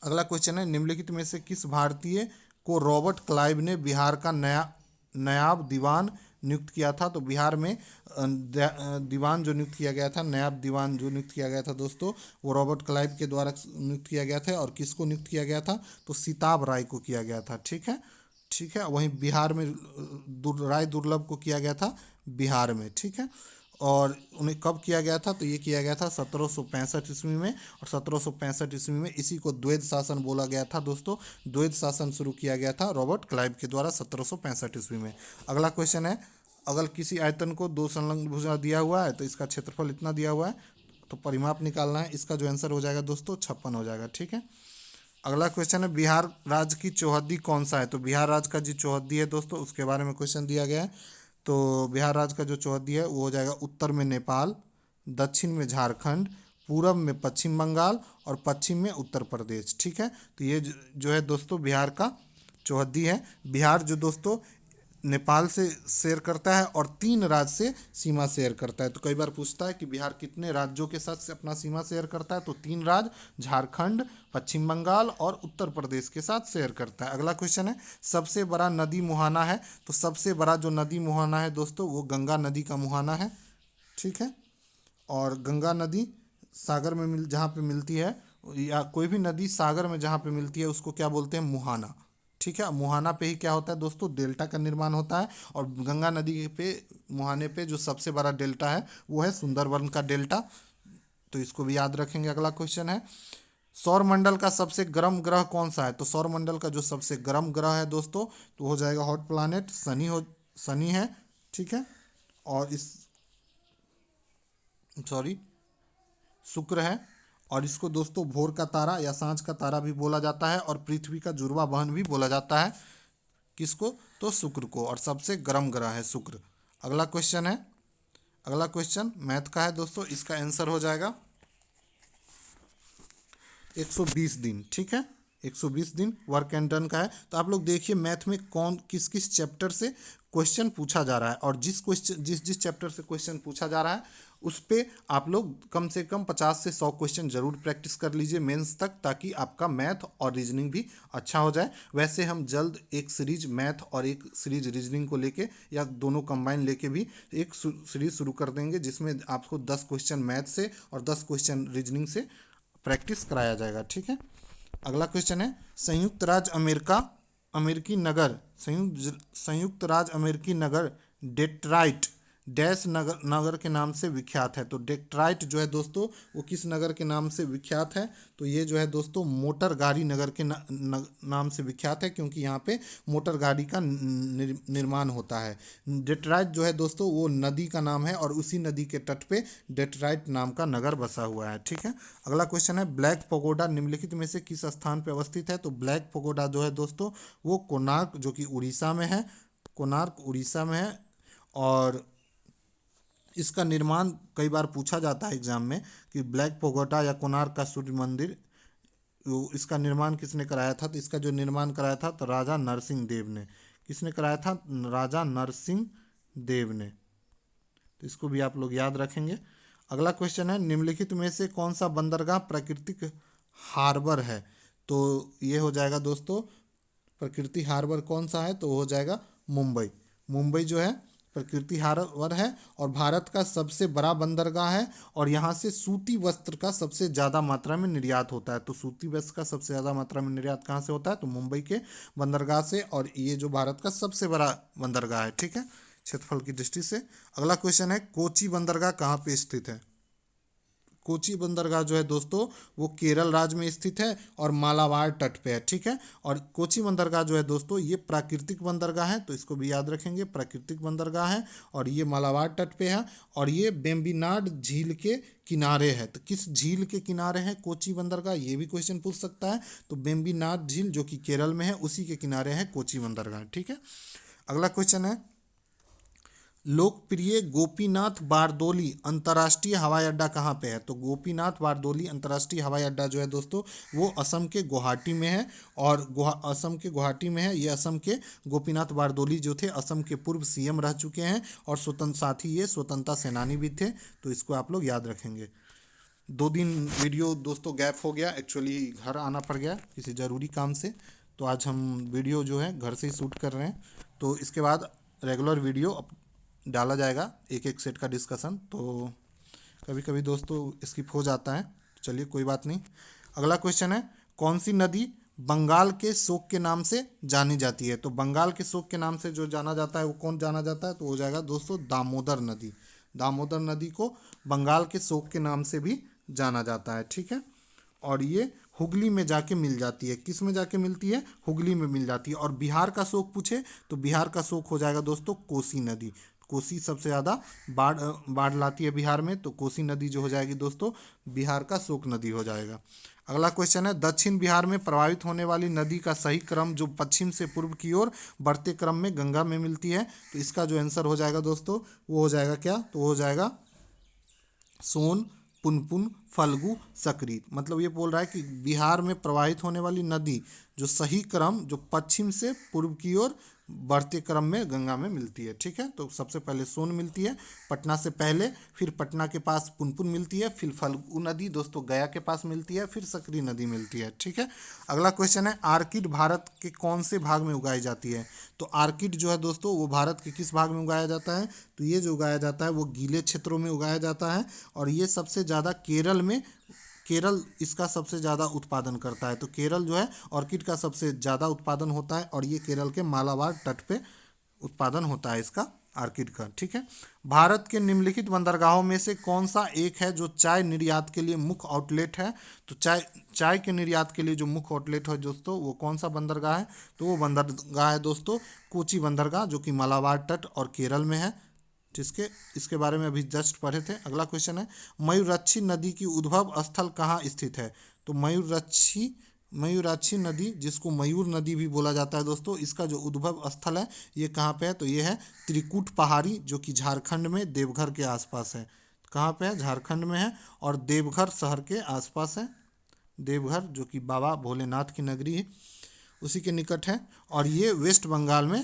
अगला क्वेश्चन है, निम्नलिखित में से किस भारतीय को रॉबर्ट क्लाइव ने बिहार का नायाब दीवान नियुक्त किया था? तो बिहार में दीवान जो नियुक्त किया गया था, नायाब दीवान जो नियुक्त किया गया था दोस्तों, वो रॉबर्ट क्लाइव के द्वारा नियुक्त किया गया था। और किसको नियुक्त किया गया था? तो सीताब राय को किया गया था। ठीक है, ठीक है, वहीं बिहार में राय दुर्लभ को किया गया था बिहार में। ठीक है, और उन्हें कब किया गया था? तो ये किया गया था 1765 ईस्वी में, और 1765 ईस्वी में इसी को द्वैध शासन बोला गया था दोस्तों। द्वैध शासन शुरू किया गया था रॉबर्ट क्लाइव के द्वारा 1765 ईस्वी में। अगला क्वेश्चन है, अगर किसी आयतन को दो संलग्न भुजा दिया हुआ है तो इसका क्षेत्रफल इतना दिया हुआ है, तो परिमाप निकालना है। इसका जो आंसर हो जाएगा दोस्तों 56 हो जाएगा। ठीक है, अगला क्वेश्चन है, बिहार राज्य की चौहद्दी कौन सा है? तो बिहार राज्य का जो चौहद्दी है दोस्तों उसके बारे में क्वेश्चन दिया गया है। तो बिहार राज्य का जो चौहद्दी है वो हो जाएगा, उत्तर में नेपाल, दक्षिण में झारखंड, पूरब में पश्चिम बंगाल, और पश्चिम में उत्तर प्रदेश। ठीक है, तो ये जो है दोस्तों बिहार का चौहद्दी है। बिहार जो दोस्तों नेपाल से शेयर करता है और 3 राज्य से सीमा शेयर करता है। तो कई बार पूछता है कि बिहार कितने राज्यों के साथ अपना सीमा शेयर करता है? तो 3 राज्य, झारखंड, पश्चिम बंगाल और उत्तर प्रदेश के साथ शेयर करता है। अगला क्वेश्चन है, सबसे बड़ा नदी मुहाना है? तो सबसे बड़ा जो नदी मुहाना है दोस्तों वो गंगा नदी का मुहाना है। ठीक है, और गंगा नदी सागर में जहाँ पे मिलती है, या कोई भी नदी सागर में जहाँ पे मिलती है उसको क्या बोलते हैं? मुहाना। ठीक है, मुहाना पे ही क्या होता है दोस्तों? डेल्टा का निर्माण होता है। और गंगा नदी पे, मुहाने पे जो सबसे बड़ा डेल्टा है वो है सुंदरवन का डेल्टा। तो इसको भी याद रखेंगे। अगला क्वेश्चन है, सौर मंडल का सबसे गर्म ग्रह कौन सा है? तो सौर मंडल का जो सबसे गर्म ग्रह है दोस्तों तो हो जाएगा हॉट प्लानेट शनि है। ठीक है, और इस सॉरी शुक्र है। और इसको दोस्तों भोर का तारा या सांझ का तारा भी बोला जाता है, और पृथ्वी का जुड़वा बहन भी बोला जाता है। किसको? तो शुक्र को, और सबसे गर्म ग्रह है शुक्र। अगला क्वेश्चन है, अगला क्वेश्चन मैथ का है दोस्तों। इसका आंसर हो जाएगा 120 दिन। ठीक है, 120 दिन वर्क एंड डन का है। तो आप लोग देखिए मैथ में कौन किस किस चैप्टर से क्वेश्चन पूछा जा रहा है, और जिस चैप्टर से क्वेश्चन पूछा जा रहा है उस पे आप लोग कम से कम 50 से 100 क्वेश्चन जरूर प्रैक्टिस कर लीजिए मेंस तक, ताकि आपका मैथ और रीजनिंग भी अच्छा हो जाए। वैसे हम जल्द एक सीरीज मैथ और एक सीरीज रीजनिंग को लेके, या दोनों कंबाइन लेके भी एक सीरीज शुरू कर देंगे, जिसमें आपको 10 क्वेश्चन मैथ से और 10 क्वेश्चन रीजनिंग से प्रैक्टिस कराया जाएगा। ठीक है, अगला क्वेश्चन है, संयुक्त राज्य अमेरिकी नगर संयुक्त राज्य अमेरिकी नगर डेट्राइट डैश नगर के नाम से विख्यात है? तो डेट्राइट जो है दोस्तों वो किस नगर के नाम से विख्यात है? तो ये जो है दोस्तों मोटर गाड़ी नगर के नाम से विख्यात है, क्योंकि यहाँ पे मोटर गाड़ी का निर्माण होता है। डेट्राइट जो है दोस्तों वो नदी का नाम है, और उसी नदी के तट पे डेट्राइट नाम का नगर बसा हुआ है। ठीक है, अगला क्वेश्चन है, ब्लैक पगोडा निम्नलिखित में से किस स्थान पर अवस्थित है? तो ब्लैक पगोडा जो है दोस्तों वो कोणार्क, जो कि उड़ीसा में है, कोणार्क उड़ीसा में है। और इसका निर्माण कई बार पूछा जाता है एग्जाम में कि ब्लैक पगोडा या कोणार्क का सूर्य मंदिर, इसका निर्माण किसने कराया था? तो इसका जो निर्माण कराया था तो राजा नरसिंह देव ने। किसने कराया था? राजा नरसिंह देव ने। तो इसको भी आप लोग याद रखेंगे। अगला क्वेश्चन है, निम्नलिखित में से कौन सा बंदरगाह प्राकृतिक हार्बर है? तो ये हो जाएगा दोस्तों, प्रकृति हार्बर कौन सा है? तो हो जाएगा मुंबई। मुंबई जो है प्रकृति हार्बर है, और भारत का सबसे बड़ा बंदरगाह है, और यहाँ से सूती वस्त्र का सबसे ज़्यादा मात्रा में निर्यात होता है। तो सूती वस्त्र का सबसे ज़्यादा मात्रा में निर्यात कहाँ से होता है? तो मुंबई के बंदरगाह से, और ये जो भारत का सबसे बड़ा बंदरगाह है। ठीक है, क्षेत्रफल की दृष्टि से। अगला क्वेश्चन है, कोची बंदरगाह कहाँ पे स्थित है? कोची बंदरगाह जो है दोस्तों वो केरल राज्य में स्थित है और मालाबार तट पे है, ठीक है। और कोची बंदरगाह जो है दोस्तों ये प्राकृतिक बंदरगाह है, तो इसको भी याद रखेंगे, प्राकृतिक बंदरगाह है और ये मालाबार तट पे है और ये वेम्बनाड झील के किनारे है। तो किस झील के किनारे है कोची बंदरगाह, ये भी क्वेश्चन पूछ सकता है। तो वेम्बनाड झील जो कि केरल में है उसी के किनारे है कोची बंदरगाह, ठीक है। अगला क्वेश्चन है लोकप्रिय गोपीनाथ बारदोली अंतर्राष्ट्रीय हवाई अड्डा कहाँ पे है। तो गोपीनाथ बारदोली अंतर्राष्ट्रीय हवाई अड्डा जो है दोस्तों वो असम के गुवाहाटी में है और असम के गुवाहाटी में है। ये असम के गोपीनाथ बारदोली जो थे असम के पूर्व सीएम रह चुके हैं और स्वतंत्र साथ ही ये स्वतंत्रता सेनानी भी थे, तो इसको आप लोग याद रखेंगे। 2 दिन वीडियो दोस्तों गैप हो गया, एक्चुअली घर आना पड़ गया किसी ज़रूरी काम से, तो आज हम वीडियो जो है घर से ही शूट कर रहे हैं। तो इसके बाद रेगुलर वीडियो डाला जाएगा, एक एक सेट का डिस्कशन। तो कभी कभी दोस्तों स्किप हो जाता है, चलिए कोई बात नहीं। अगला क्वेश्चन है कौन सी नदी बंगाल के शोक के नाम से जानी जाती है। तो बंगाल के शोक के नाम से जो जाना जाता है वो कौन जाना जाता है, तो हो जाएगा दोस्तों दामोदर नदी। दामोदर नदी को बंगाल के शोक के नाम से भी जाना जाता है, ठीक है। और ये हुगली में जाके मिल जाती है, किस में जाके मिलती है, हुगली में मिल जाती है। और बिहार का शोक पूछे तो बिहार का शोक हो जाएगा दोस्तों कोसी नदी। कोसी सबसे ज़्यादा बाढ़ लाती है बिहार में, तो कोसी नदी जो हो जाएगी दोस्तों बिहार का शोक नदी हो जाएगा। अगला क्वेश्चन है दक्षिण बिहार में प्रवाहित होने वाली नदी का सही क्रम जो पश्चिम से पूर्व की ओर बढ़ते क्रम में गंगा में मिलती है। तो इसका जो आंसर हो जाएगा दोस्तों वो हो जाएगा क्या, तो हो जाएगा सोन, पुनपुन, फल्गु, सकरी। मतलब ये बोल रहा है कि बिहार में प्रवाहित होने वाली नदी जो सही क्रम जो पश्चिम से पूर्व की ओर बढ़ते क्रम में गंगा में मिलती है, ठीक है। तो सबसे पहले सोन मिलती है पटना से पहले, फिर पटना के पास पुनपुन मिलती है, फिर फल्गु नदी दोस्तों गया के पास मिलती है, फिर सकरी नदी मिलती है, ठीक है। अगला क्वेश्चन है आर्किड भारत के कौन से भाग में उगाई जाती है। तो आर्किड जो है दोस्तों वो भारत के किस भाग में उगाया जाता है, तो ये जो उगाया जाता है वो गीले क्षेत्रों में उगाया जाता है और ये सबसे ज़्यादा केरल इसका सबसे ज़्यादा उत्पादन करता है। तो केरल जो है ऑर्किड का सबसे ज़्यादा उत्पादन होता है और ये केरल के मालाबार तट पे उत्पादन होता है इसका आर्किड का, ठीक है। भारत के निम्नलिखित बंदरगाहों में से कौन सा एक है जो चाय निर्यात के लिए मुख्य आउटलेट है। तो चाय के निर्यात के लिए जो मुख्य आउटलेट है दोस्तों वो कौन सा बंदरगाह है, तो वो बंदरगाह है दोस्तों कोची बंदरगाह जो कि मालाबार तट और केरल में है, जिसके इसके बारे में अभी जस्ट पढ़े थे। अगला क्वेश्चन है मयूराक्षी नदी की उद्भव स्थल कहाँ स्थित है। तो मयूराक्षी नदी जिसको मयूर नदी भी बोला जाता है दोस्तों, इसका जो उद्भव स्थल है ये कहाँ पे है, तो ये है त्रिकुट पहाड़ी जो कि झारखंड में देवघर के आसपास है। कहाँ पे है, झारखंड में है और देवघर शहर के आसपास है। देवघर जो कि बाबा भोलेनाथ की नगरी है उसी के निकट है और ये वेस्ट बंगाल में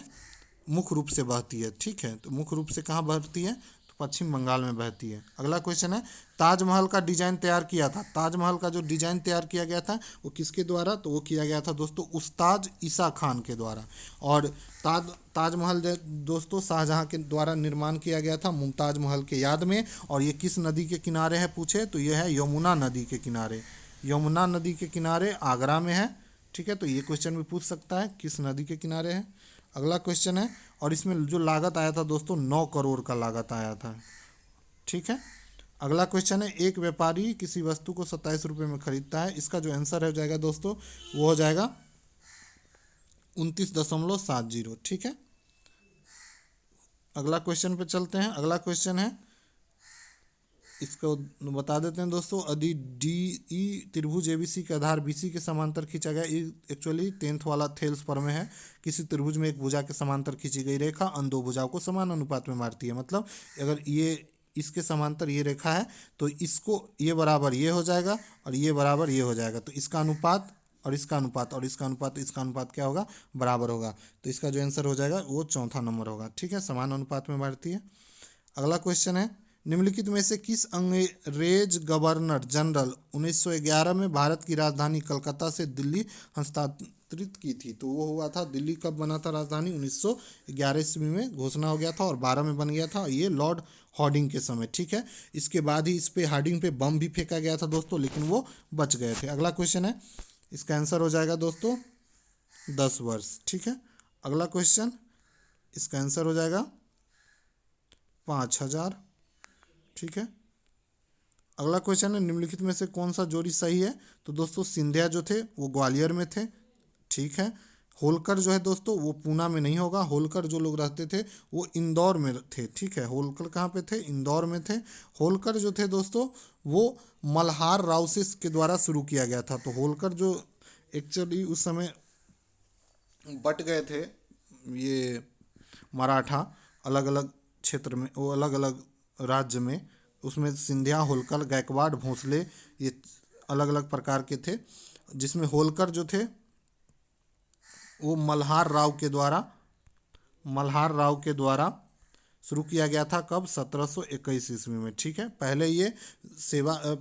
मुख्य रूप से बहती है, ठीक है। तो मुख्य रूप से कहाँ बहती है, तो पश्चिम बंगाल में बहती है। अगला क्वेश्चन है ताजमहल का डिजाइन तैयार किया था। ताजमहल का जो डिजाइन तैयार किया गया था वो किसके द्वारा, तो वो किया गया था दोस्तों उस्ताद ईसा खान के द्वारा। और ताजमहल दोस्तों शाहजहां के द्वारा निर्माण किया गया था मुमताज महल के याद में। और ये किस नदी के किनारे है पूछे तो ये है यमुना नदी के किनारे। यमुना नदी के किनारे आगरा में है, ठीक है। तो ये क्वेश्चन भी पूछ सकता है किस नदी के किनारे है। अगला क्वेश्चन है और इसमें जो लागत आया था दोस्तों 9 करोड़ का लागत आया था, ठीक है। अगला क्वेश्चन है एक व्यापारी किसी वस्तु को 27 रुपये में खरीदता है, इसका जो आंसर हो जाएगा दोस्तों वो हो जाएगा 29.70, ठीक है। अगला क्वेश्चन पे चलते हैं। अगला क्वेश्चन है इसको बता देते हैं दोस्तों यदि डी ई त्रिभुज एबीसी के आधार बीसी के समांतर खींचा गया, एक्चुअली 10th वाला थेल्स पर में है। किसी त्रिभुज में एक भुजा के समांतर खींची गई रेखा अन्य दो भुजाओं को समान अनुपात में मारती है। मतलब अगर ये इसके समांतर ये रेखा है तो इसको ये बराबर ये हो जाएगा और ये बराबर ये हो जाएगा, तो इसका अनुपात और इसका अनुपात और इसका अनुपात इसका अनुपात क्या होगा, बराबर होगा। तो इसका जो आंसर हो जाएगा वो चौथा नंबर होगा, ठीक है। समान अनुपात में मारती है। अगला क्वेश्चन है निम्नलिखित में से किस अंग्रेज गवर्नर जनरल 1911 में भारत की राजधानी कलकत्ता से दिल्ली हस्तांतरित की थी। तो वो हुआ था दिल्ली कब बना था राजधानी 1911 ईस्वी में घोषणा हो गया था और 12 में बन गया था, ये लॉर्ड हार्डिंग के समय, ठीक है। इसके बाद ही इस पे हार्डिंग पे बम भी फेंका गया था दोस्तों, लेकिन वो बच गए थे। अगला क्वेश्चन है इसका आंसर हो जाएगा दोस्तों 10 वर्ष, ठीक है। अगला क्वेश्चन इसका आंसर हो जाएगा 5000, ठीक है। अगला क्वेश्चन है निम्नलिखित में से कौन सा जोड़ी सही है। तो दोस्तों सिंधिया जो थे वो ग्वालियर में थे, ठीक है। होलकर जो है दोस्तों वो पूना में नहीं होगा, होलकर जो लोग रहते थे वो इंदौर में थे, ठीक है। होलकर कहाँ पे थे, इंदौर में थे। होलकर जो थे दोस्तों वो मल्हार रावसे के द्वारा शुरू किया गया था। तो होलकर जो एक्चुअली उस समय बट गए थे ये मराठा अलग अलग क्षेत्र में, वो अलग अलग राज्य में, उसमें सिंधिया होलकर गायकवाड़ भोंसले ये अलग अलग प्रकार के थे, जिसमें होलकर जो थे वो मल्हार राव के द्वारा शुरू किया गया था। कब, 1721 ईस्वी में, ठीक है। पहले ये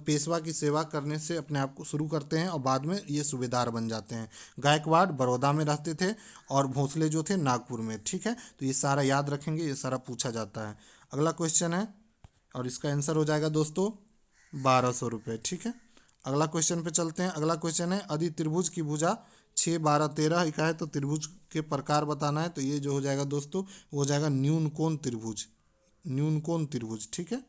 पेशवा की सेवा करने से अपने आप को शुरू करते हैं और बाद में ये सूबेदार बन जाते हैं। गायकवाड़ बड़ौदा में रहते थे और भोंसले जो थे नागपुर में, ठीक है। तो ये सारा याद रखेंगे, ये सारा पूछा जाता है। अगला क्वेश्चन है और इसका आंसर हो जाएगा दोस्तों 1200 रुपये, ठीक है। अगला क्वेश्चन पे चलते हैं। अगला क्वेश्चन है यदि त्रिभुज की भुजा 6, 12, 13 का है तो त्रिभुज के प्रकार बताना है। तो ये जो हो जाएगा दोस्तों वो हो जाएगा न्यून कोण त्रिभुज, न्यून कोण त्रिभुज, ठीक है।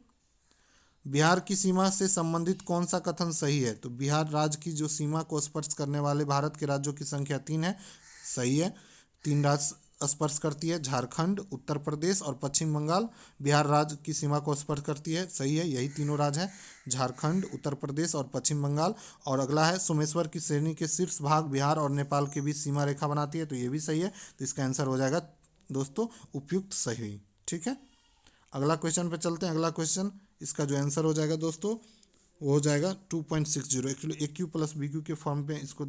बिहार की सीमा से संबंधित कौन सा कथन सही है। तो बिहार राज्य की जो सीमा को स्पर्श करने वाले भारत के राज्यों की संख्या 3 है, सही है। 3 राज्य स्पर्श करती है, झारखंड, उत्तर प्रदेश और पश्चिम बंगाल बिहार राज्य की सीमा को स्पर्श करती है, सही है। यही तीनों राज्य हैं, झारखंड, उत्तर प्रदेश और पश्चिम बंगाल। और अगला है सोमेश्वर की श्रेणी के शीर्ष भाग बिहार और नेपाल के बीच सीमा रेखा बनाती है। तो ये भी सही है। तो इसका आंसर हो जाएगा दोस्तों उपयुक्त सही, ठीक है। अगला क्वेश्चन पे चलते हैं। अगला क्वेश्चन इसका जो आंसर हो जाएगा दोस्तों वो हो जाएगा 2.60। एक्चुअली ए क्यू प्लस बी क्यू के फॉर्म पे इसको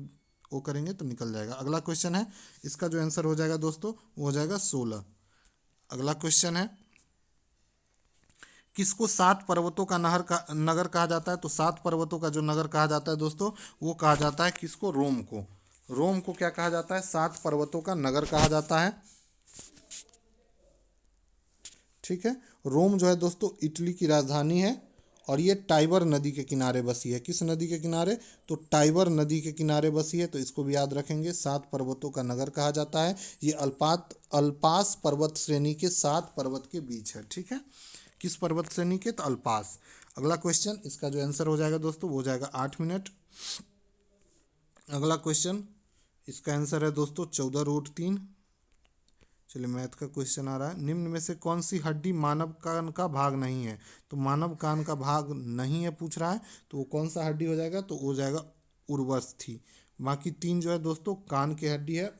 वो करेंगे तो निकल जाएगा। अगला क्वेश्चन है इसका जो आंसर हो जाएगा दोस्तों वो हो जाएगा 16। अगला क्वेश्चन है किसको 7 पर्वतों का नगर कहा जाता है। तो 7 पर्वतों का जो नगर कहा जाता है दोस्तों वो कहा जाता है किसको, रोम को। रोम को क्या कहा जाता है, 7 पर्वतों का नगर कहा जाता है, ठीक है। रोम जो है दोस्तों इटली की राजधानी है और ये टाइबर नदी के किनारे बसी है। किस नदी के किनारे, तो टाइबर नदी के किनारे बसी है। तो इसको भी याद रखेंगे, 7 पर्वतों का नगर कहा जाता है। ये अल्पास पर्वत श्रेणी के 7 पर्वत के बीच है, ठीक है। किस पर्वत श्रेणी के, तो अल्पास। अगला क्वेश्चन इसका जो आंसर हो जाएगा दोस्तों वो हो जाएगा 8 मिनट। अगला क्वेश्चन इसका आंसर है दोस्तों 14√3। चलिए मैथ का क्वेश्चन आ रहा है। निम्न में से कौन सी हड्डी मानव कान का भाग नहीं है। तो मानव कान का भाग नहीं है पूछ रहा है, तो वो कौन सा हड्डी हो जाएगा, तो वो हो जाएगा उर्वस्थि। बाकी 3 जो है दोस्तों कान की हड्डी है,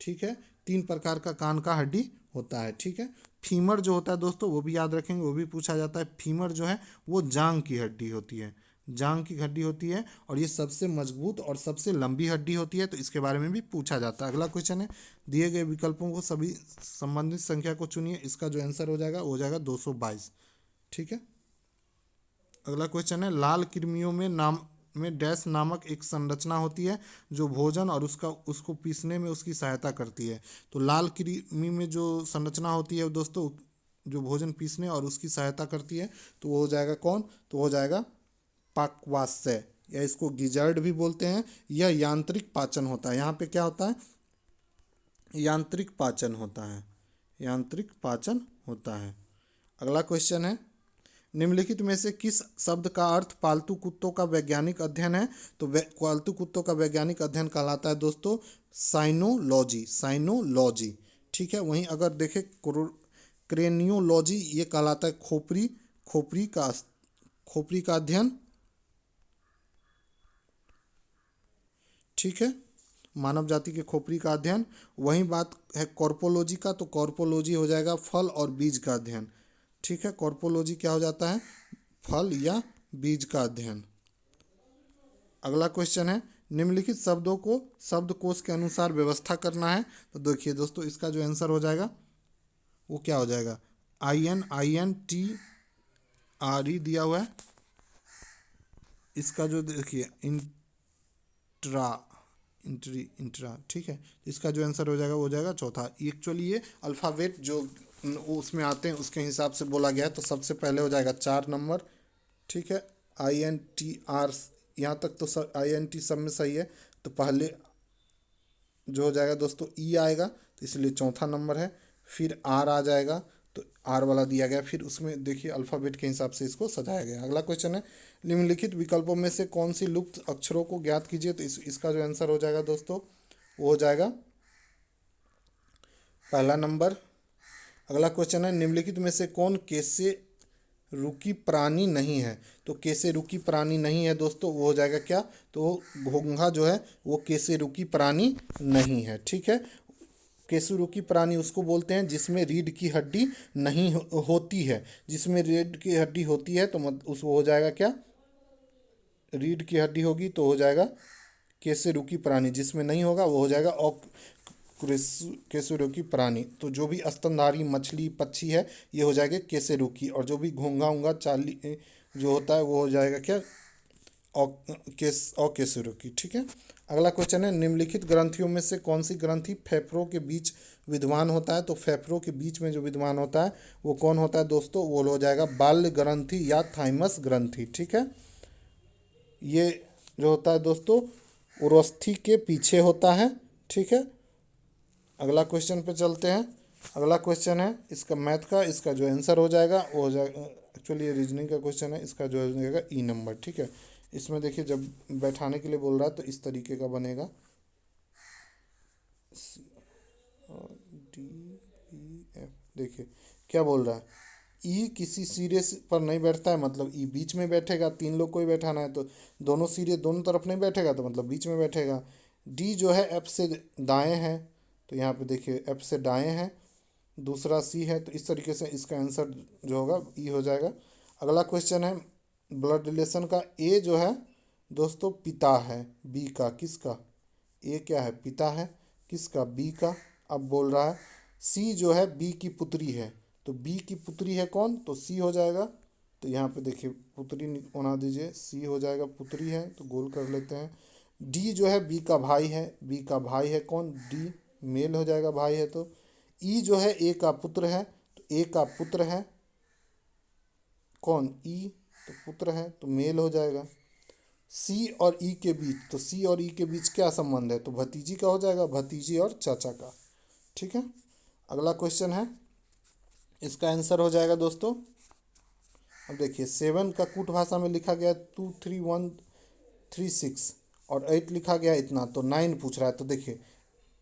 ठीक है। 3 प्रकार का कान का हड्डी होता है, ठीक है। फीमर जो होता है दोस्तों वो भी याद रखेंगे, वो भी पूछा जाता है। फीमर जो है वो जांग की हड्डी होती है, जांग की हड्डी होती है और ये सबसे मजबूत और सबसे लंबी हड्डी होती है। तो इसके बारे में भी पूछा जाता है। अगला क्वेश्चन है दिए गए विकल्पों को सभी संबंधित संख्या को चुनिए। इसका जो आंसर हो जाएगा वो हो जाएगा 222, ठीक है। अगला क्वेश्चन है लाल कृमियों में डैश नामक एक संरचना होती है जो भोजन और उसको पीसने में उसकी सहायता करती है। तो लाल कृमि में जो संरचना होती है दोस्तों जो भोजन पीसने और उसकी सहायता करती है तो वो हो जाएगा कौन, तो वो हो जाएगा पाकवास्य, या इसको गिजर्ड भी बोलते हैं। यह यांत्रिक पाचन होता है। यहाँ पे क्या होता है, यांत्रिक पाचन होता है, यांत्रिक पाचन होता है। अगला क्वेश्चन है निम्नलिखित में से किस शब्द का अर्थ पालतू कुत्तों का वैज्ञानिक अध्ययन है। तो पालतू कुत्तों का वैज्ञानिक अध्ययन कहलाता है दोस्तों साइनोलॉजी, साइनोलॉजी, ठीक है। वहीं अगर देखें क्रेनियोलॉजी ये कहलाता है खोपड़ी का अध्ययन, ठीक है, मानव जाति के खोपड़ी का अध्ययन। वहीं बात है कॉर्पोलॉजी का, तो कॉर्पोलॉजी हो जाएगा फल और बीज का अध्ययन, ठीक है। कॉर्पोलॉजी क्या हो जाता है, फल या बीज का अध्ययन। अगला क्वेश्चन है निम्नलिखित शब्दों को शब्दकोश के अनुसार व्यवस्था करना है। तो देखिए दोस्तों इसका जो आंसर हो जाएगा वो क्या हो जाएगा, INTRE दिया हुआ है। इसका जो देखिए इंट्रा, ठीक है। इसका जो आंसर हो जाएगा वो हो जाएगा चौथा। एक्चुअली ये अल्फ़ाबेट जो उसमें आते हैं उसके हिसाब से बोला गया है। तो सबसे पहले हो जाएगा 4 नंबर, ठीक है। INTR यहाँ तक तो INT सब में सही है। तो पहले जो हो जाएगा दोस्तों E आएगा, तो इसलिए चौथा नंबर है। फिर R आ जाएगा, तो आर वाला दिया गया, फिर उसमें देखिए अल्फ़ाबेट के हिसाब से इसको सजाया गया। अगला क्वेश्चन है, निम्नलिखित विकल्पों में से कौन सी लुप्त अक्षरों को ज्ञात कीजिए। तो इसका जो आंसर हो जाएगा दोस्तों वो हो जाएगा पहला नंबर। अगला क्वेश्चन है, निम्नलिखित में से कौन कैसे रुकी प्राणी नहीं है। तो कैसे रुकी प्राणी नहीं है दोस्तों, वो हो जाएगा क्या, तो घोंघा जो है वो कैसे रुकी प्राणी नहीं है। ठीक है, केसुरुकी प्राणी उसको बोलते हैं जिसमें रीढ़ की हड्डी नहीं होती है। जिसमें रीढ़ की हड्डी होती है तो उसको हो जाएगा क्या, रीढ़ की हड्डी होगी तो हो जाएगा केसुरुकी प्राणी। जिसमें नहीं होगा वो हो जाएगा केसुरुकी प्राणी। तो जो भी स्तनधारी मछली पक्षी है ये हो जाएगा केसुरुकी, और जो भी घोंघा उंगा चाली जो होता है वो हो जाएगा क्या, अकेसुरुकी। ठीक है, अगला क्वेश्चन है, निम्नलिखित ग्रंथियों में से कौन सी ग्रंथि फेफड़ों के बीच विद्यमान होता है। तो फेफड़ों के बीच में जो विद्यमान होता है वो कौन होता है दोस्तों, वो हो जाएगा बाल्य ग्रंथि या थाइमस ग्रंथि। ठीक है, ये जो होता है दोस्तों उरोस्थी के पीछे होता है। ठीक है, अगला क्वेश्चन पे चलते हैं। अगला क्वेश्चन है इसका मैथ का, इसका जो आंसर हो जाएगा वो हो जाएगा, एक्चुअली ये रीजनिंग का क्वेश्चन है, इसका जो हो जाएगा ई नंबर। ठीक है, इसमें देखिए जब बैठाने के लिए बोल रहा है तो इस तरीके का बनेगा, डी ई एफ। देखिए क्या बोल रहा है, ई किसी सिरे पर नहीं बैठता है, मतलब ई बीच में बैठेगा। तीन लोग को ही बैठाना है तो दोनों सिरे दोनों तरफ नहीं बैठेगा तो मतलब बीच में बैठेगा। डी जो है एफ से दाएं है, तो यहाँ पे देखिए एफ से दाएं है। दूसरा सी है, तो इस तरीके से इसका आंसर जो होगा ई हो जाएगा। अगला क्वेश्चन है ब्लड रिलेशन का, ए जो है दोस्तों पिता है बी का, किसका, ए क्या है पिता है, किसका, बी का। अब बोल रहा है सी जो है बी की पुत्री है, तो बी की पुत्री है कौन, तो सी हो जाएगा। तो यहाँ पे देखिए पुत्री बना दीजिए, सी हो जाएगा पुत्री है, तो गोल कर लेते हैं। डी जो है बी का भाई है, बी का भाई है कौन, डी मेल हो जाएगा भाई है। तो ई जो है ए का पुत्र है, तो ए का पुत्र है कौन, ई, तो पुत्र है तो मेल हो जाएगा। सी और ई के बीच, तो सी और ई के बीच क्या संबंध है, तो भतीजी का हो जाएगा, भतीजी और चाचा का। ठीक है, अगला क्वेश्चन है, इसका आंसर हो जाएगा दोस्तों। अब देखिए 7 का कूट भाषा में लिखा गया 23136 और 8 लिखा गया इतना, तो 9 पूछ रहा है। तो देखिए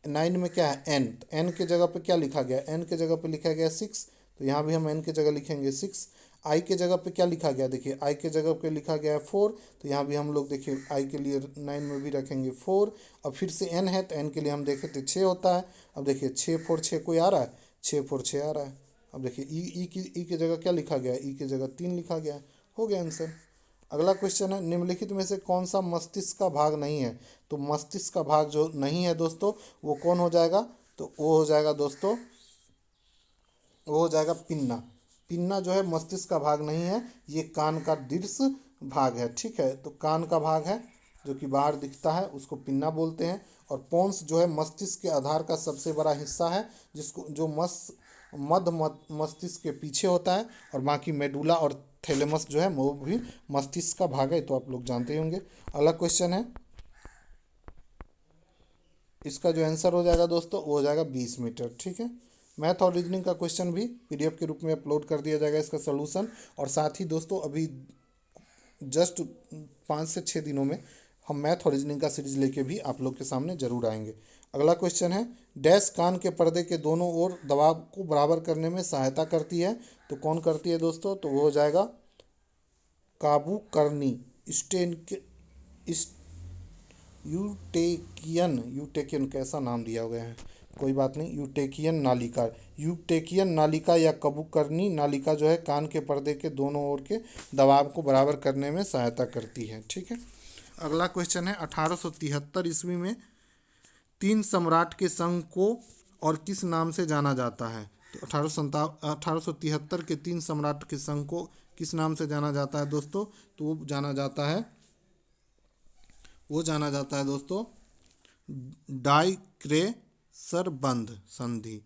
9 में क्या है एन, तो एन के जगह पे क्या लिखा गया, एन के जगह पे लिखा गया 6, तो यहाँ भी हम एन के जगह लिखेंगे 6। आई के जगह पे क्या लिखा गया, देखिए आई के जगह पे लिखा गया है 4, तो यहाँ भी हम लोग देखिए आई के लिए 9 में भी रखेंगे 4। अब फिर से एन है तो एन के लिए हम देखें तो 6 होता है। अब देखिए 6 4 6 कोई आ रहा है, 6 4 6 आ रहा है। अब देखिए ई की जगह क्या लिखा गया है, ई की जगह 3 लिखा गया है, हो गया आंसर। अगला क्वेश्चन है, निम्नलिखित में से कौन सा मस्तिष्क का भाग नहीं है। तो मस्तिष्क का भाग जो नहीं है दोस्तों वो कौन हो जाएगा, तो वो हो जाएगा दोस्तों, वो हो जाएगा पिन्ना। पिन्ना जो है मस्तिष्क का भाग नहीं है, ये कान का दृश्य भाग है। ठीक है, तो कान का भाग है जो कि बाहर दिखता है उसको पिन्ना बोलते हैं। और पोन्स जो है मस्तिष्क के आधार का सबसे बड़ा हिस्सा है, जिसको जो मध्य मस्तिष्क के पीछे होता है, और बाकी मेडुला और थैलेमस जो है वो भी मस्तिष्क का भाग है, तो आप लोग जानते ही होंगे। अगला क्वेश्चन है, इसका जो आंसर हो जाएगा दोस्तों वो हो जाएगा 20 मीटर। ठीक है, मैथ और रीजनिंग का क्वेश्चन भी पीडीएफ के रूप में अपलोड कर दिया जाएगा इसका सलूशन। और साथ ही दोस्तों अभी जस्ट 5 से 6 दिनों में हम मैथ और रीजनिंग का सीरीज लेके भी आप लोग के सामने जरूर आएंगे। अगला क्वेश्चन है, डैश कान के पर्दे के दोनों ओर दबाव को बराबर करने में सहायता करती है। तो कौन करती है दोस्तों, तो वो हो जाएगा काबू करनी, स्टेन के यूटेकियन कैसा नाम दिया गया है, कोई बात नहीं, यूटेकियन नालिका या कबूकरनी नालिका जो है कान के पर्दे के दोनों ओर के दबाव को बराबर करने में सहायता करती है। ठीक है, अगला क्वेश्चन है, 1873 ईस्वी में 3 सम्राट के संघ को और किस नाम से जाना जाता है। तो 1873 के 3 सम्राट के संघ को किस नाम से जाना जाता है दोस्तों, तो वो जाना जाता है दोस्तों डाइक्रेसर बंद संधि,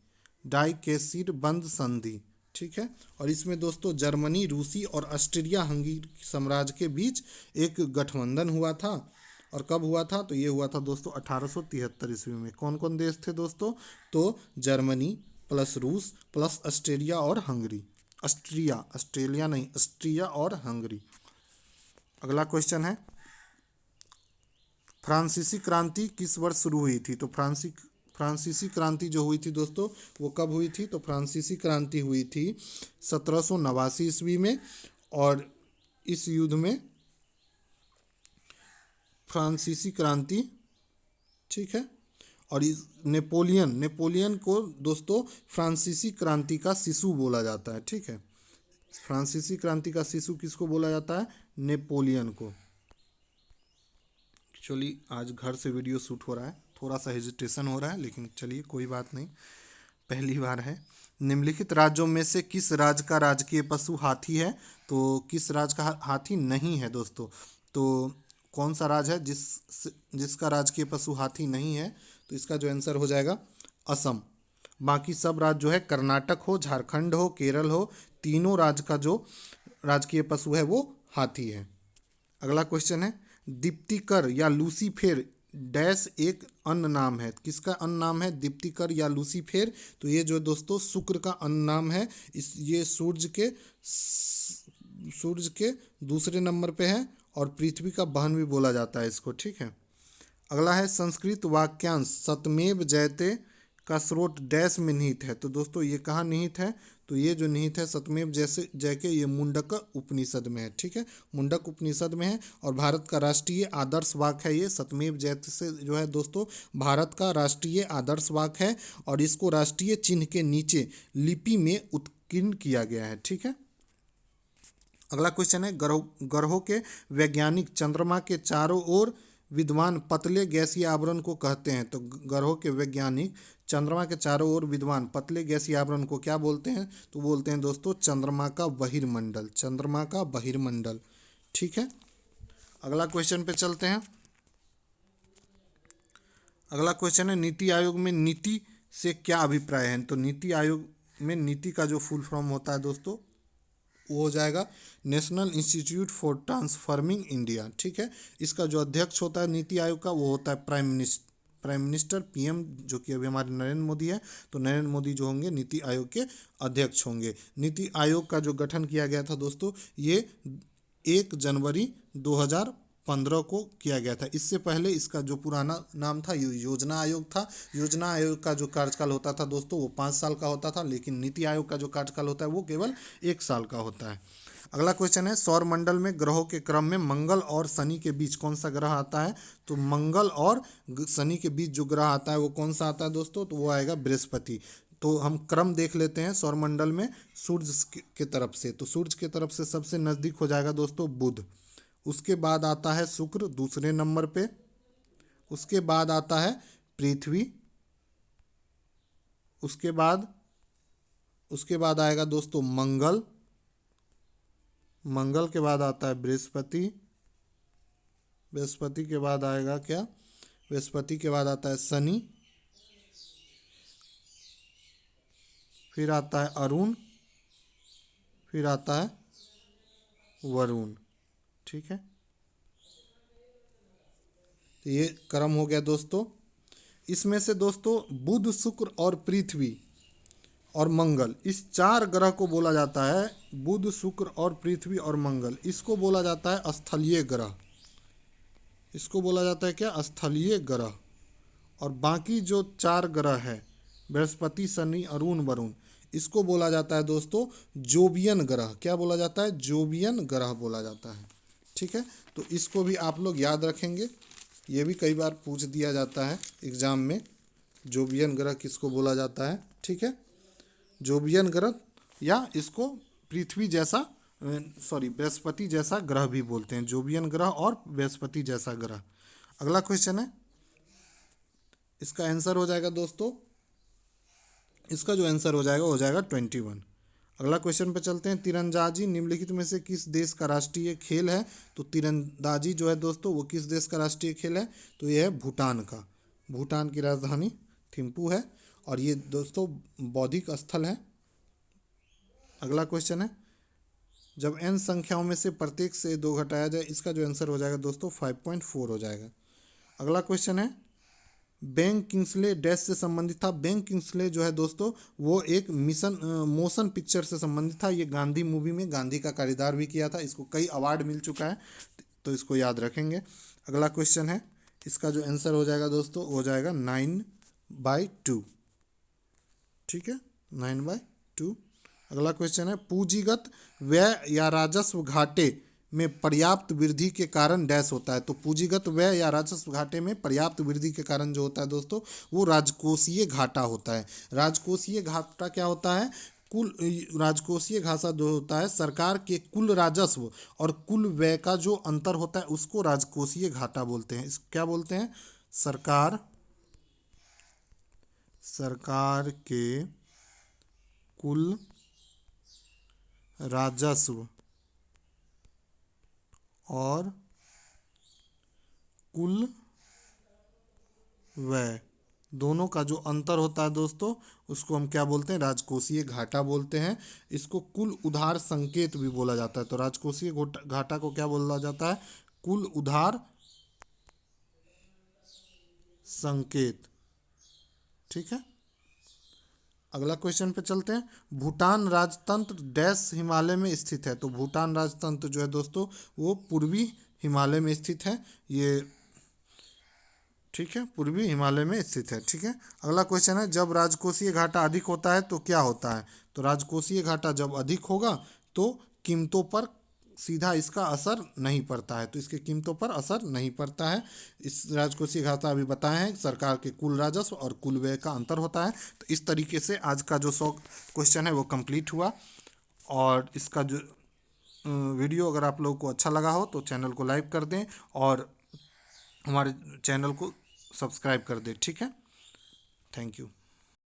डाइकेसिर बंद संधि। ठीक है, और इसमें दोस्तों जर्मनी, रूसी और ऑस्ट्रिया हंगेरी साम्राज्य के बीच एक गठबंधन हुआ था। और कब हुआ था, तो ये हुआ था दोस्तों 1873 ईस्वी में। कौन कौन देश थे दोस्तों, तो जर्मनी प्लस रूस प्लस ऑस्ट्रेलिया और हंगरी। ऑस्ट्रेलिया नहीं, ऑस्ट्रिया और हंगरी। अगला क्वेश्चन है, फ्रांसीसी क्रांति किस वर्ष शुरू हुई थी? तो फ्रांसीसी क्रांति जो हुई थी दोस्तों वो कब हुई थी? तो फ्रांसीसी क्रांति हुई थी 1789 ईस्वी में। और इस युद्ध में फ्रांसीसी क्रांति, ठीक है, और इस नेपोलियन को दोस्तों फ्रांसीसी क्रांति का शिशु बोला जाता है, ठीक है। फ्रांसीसी क्रांति का शिशु किसको बोला जाता है? नेपोलियन को। एक्चुअली आज घर से वीडियो शूट हो रहा है, थोड़ा सा हेजिटेशन हो रहा है, लेकिन चलिए कोई बात नहीं, पहली बार है। निम्नलिखित राज्यों में से किस राज्य का राजकीय पशु हाथी है? तो किस राज्य का हाथी नहीं है दोस्तों? तो कौन सा राज्य है जिसका राजकीय पशु हाथी नहीं है? तो इसका जो आंसर हो जाएगा असम। बाकी सब राज्य जो है, कर्नाटक हो, झारखंड हो, केरल हो, तीनों राज्य का जो राजकीय पशु है वो हाथी है। अगला क्वेश्चन है, दीप्तिकर या लूसीफेर डैश एक अन्य नाम है। किसका अन्य नाम है? दीप्तिकर या लूसीफेर। तो ये जो दोस्तों शुक्र का अन्य नाम है। ये सूर्य के दूसरे नंबर पे है और पृथ्वी का बहन भी बोला जाता है इसको, ठीक है। अगला है, संस्कृत वाक्यांश सतमेव जयते का स्रोत डैश में निहित है। तो दोस्तों ये कहाँ निहित है? तो ये जो निहित है सतमेव जैसे जय के, ये मुंडक उपनिषद में है, ठीक है। मुंडक उपनिषद में है और भारत का राष्ट्रीय आदर्श वाक्य है ये। सतमेव जयते से जो है दोस्तों भारत का राष्ट्रीय आदर्श वाक्य है और इसको राष्ट्रीय चिन्ह के नीचे लिपि में उत्कीर्ण किया गया है, ठीक है। अगला क्वेश्चन है, ग्रहों के वैज्ञानिक चंद्रमा के चारों ओर विद्यमान पतले गैसीय आवरण को कहते हैं। तो ग्रहों के वैज्ञानिक चंद्रमा के चारों ओर विद्यमान पतले गैसीय आवरण को क्या बोलते हैं? तो बोलते हैं दोस्तों चंद्रमा का बहिर्मंडल। चंद्रमा का बहिर्मंडल, ठीक है। अगला क्वेश्चन पे चलते हैं। अगला क्वेश्चन है, नीति आयोग में नीति से क्या अभिप्राय है? तो नीति आयोग में नीति का जो फुल फॉर्म होता है दोस्तों वो हो जाएगा national institute for transforming India, ठीक है। इसका जो अध्यक्ष होता है नीति आयोग का वो होता है प्राइम मिनिस्टर पीएम, जो कि अभी हमारे नरेंद्र मोदी है। तो नरेंद्र मोदी जो होंगे नीति आयोग के अध्यक्ष होंगे। नीति आयोग का जो गठन किया गया था दोस्तों ये 1 जनवरी 2015 को किया गया था। इससे पहले इसका जो पुराना नाम था योजना आयोग था। योजना आयोग का जो कार्यकाल होता था दोस्तों वो 5 साल का होता था, लेकिन नीति आयोग का जो कार्यकाल होता है वो केवल 1 साल का होता है। अगला क्वेश्चन है, सौर मंडल में ग्रहों के क्रम में मंगल और शनि के बीच कौन सा ग्रह आता है? तो मंगल और शनि के बीच जो ग्रह आता है वो कौन सा आता है दोस्तों? तो वो आएगा बृहस्पति। तो हम क्रम देख लेते हैं सौरमंडल में सूर्य के तरफ से। तो सूर्य के तरफ से सबसे नज़दीक हो जाएगा दोस्तों बुध। उसके बाद आता है शुक्र दूसरे नंबर पे। उसके बाद आता है पृथ्वी। उसके बाद आएगा दोस्तों मंगल। मंगल के बाद आता है बृहस्पति। बृहस्पति के बाद आएगा क्या? बृहस्पति के बाद आता है शनि। फिर आता है अरुण। फिर आता है वरुण, ठीक है। तो ये क्रम हो गया दोस्तों। इसमें से दोस्तों बुध शुक्र और पृथ्वी और मंगल, इस 4 ग्रह को बोला जाता है, बुध शुक्र और पृथ्वी और मंगल, इसको बोला जाता है स्थलीय ग्रह। इसको बोला जाता है क्या? स्थलीय ग्रह। और बाकी जो 4 ग्रह है बृहस्पति शनि अरुण वरुण, इसको बोला जाता है दोस्तों जोवियन ग्रह। क्या बोला जाता है? जोवियन ग्रह बोला जाता है, ठीक है। तो इसको भी आप लोग याद रखेंगे, ये भी कई बार पूछ दिया जाता है एग्जाम में, जोवियन ग्रह किसको बोला जाता है, ठीक है। जोवियन ग्रह या इसको पृथ्वी जैसा बृहस्पति जैसा ग्रह भी बोलते हैं, जोवियन ग्रह और बृहस्पति जैसा ग्रह। अगला क्वेश्चन है, इसका आंसर हो जाएगा दोस्तों, इसका जो आंसर हो जाएगा 21। अगला क्वेश्चन पे चलते हैं, तीरंदाजी निम्नलिखित में से किस देश का राष्ट्रीय खेल है? तो तीरंदाजी जो है दोस्तों वो किस देश का राष्ट्रीय खेल है? तो ये है भूटान का। भूटान की राजधानी थिम्पू है और ये दोस्तों बौद्धिक स्थल है। अगला क्वेश्चन है, जब n संख्याओं में से प्रत्येक से 2 घटाया जाए, इसका जो आंसर हो जाएगा दोस्तों 5.4 हो जाएगा। अगला क्वेश्चन है, बेन किंग्सले डैश से संबंधित था। बेन किंग्सले जो है दोस्तों वो एक मोशन पिक्चर से संबंधित था। ये गांधी मूवी में गांधी का किरदार भी किया था। इसको कई अवार्ड मिल चुका है, तो इसको याद रखेंगे। अगला क्वेश्चन है, इसका जो आंसर हो जाएगा दोस्तों हो जाएगा 9/2। ठीक है, 9/2। अगला क्वेश्चन है, पूंजीगत व्यय या राजस्व घाटे में पर्याप्त वृद्धि के कारण डैश होता है। तो पूंजीगत व्यय या राजस्व घाटे में पर्याप्त वृद्धि के कारण जो होता है दोस्तों वो राजकोषीय घाटा होता है। राजकोषीय घाटा क्या होता है? कुल राजकोषीय घाटा जो होता है सरकार के कुल राजस्व और कुल व्यय का जो अंतर होता है उसको राजकोषीय घाटा बोलते हैं। इस क्या बोलते हैं? सरकार के कुल राजस्व और कुल व्यय दोनों का जो अंतर होता है दोस्तों उसको हम क्या बोलते हैं? राजकोषीय घाटा बोलते हैं। इसको कुल उधार संकेत भी बोला जाता है। तो राजकोषीय घाटा को क्या बोला जाता है? कुल उधार संकेत। ठीक है, अगला क्वेश्चन पे चलते हैं। भूटान राजतंत्र डैश हिमालय में स्थित है। तो भूटान राजतंत्र जो है दोस्तों वो पूर्वी हिमालय में स्थित है। ये ठीक है, पूर्वी हिमालय में स्थित है। ठीक है, अगला क्वेश्चन है, जब राजकोषीय घाटा अधिक होता है तो क्या होता है? तो राजकोषीय घाटा जब अधिक होगा तो कीमतों पर सीधा इसका असर नहीं पड़ता है। तो इसके कीमतों पर असर नहीं पड़ता है। इस राजकोषीय घाटा अभी बताए हैं सरकार के कुल राजस्व और कुल व्यय का अंतर होता है। तो इस तरीके से आज का जो 100 क्वेश्चन है वो कंप्लीट हुआ। और इसका जो वीडियो अगर आप लोगों को अच्छा लगा हो तो चैनल को लाइक कर दें और हमारे चैनल को सब्सक्राइब कर दें। ठीक है, थैंक यू।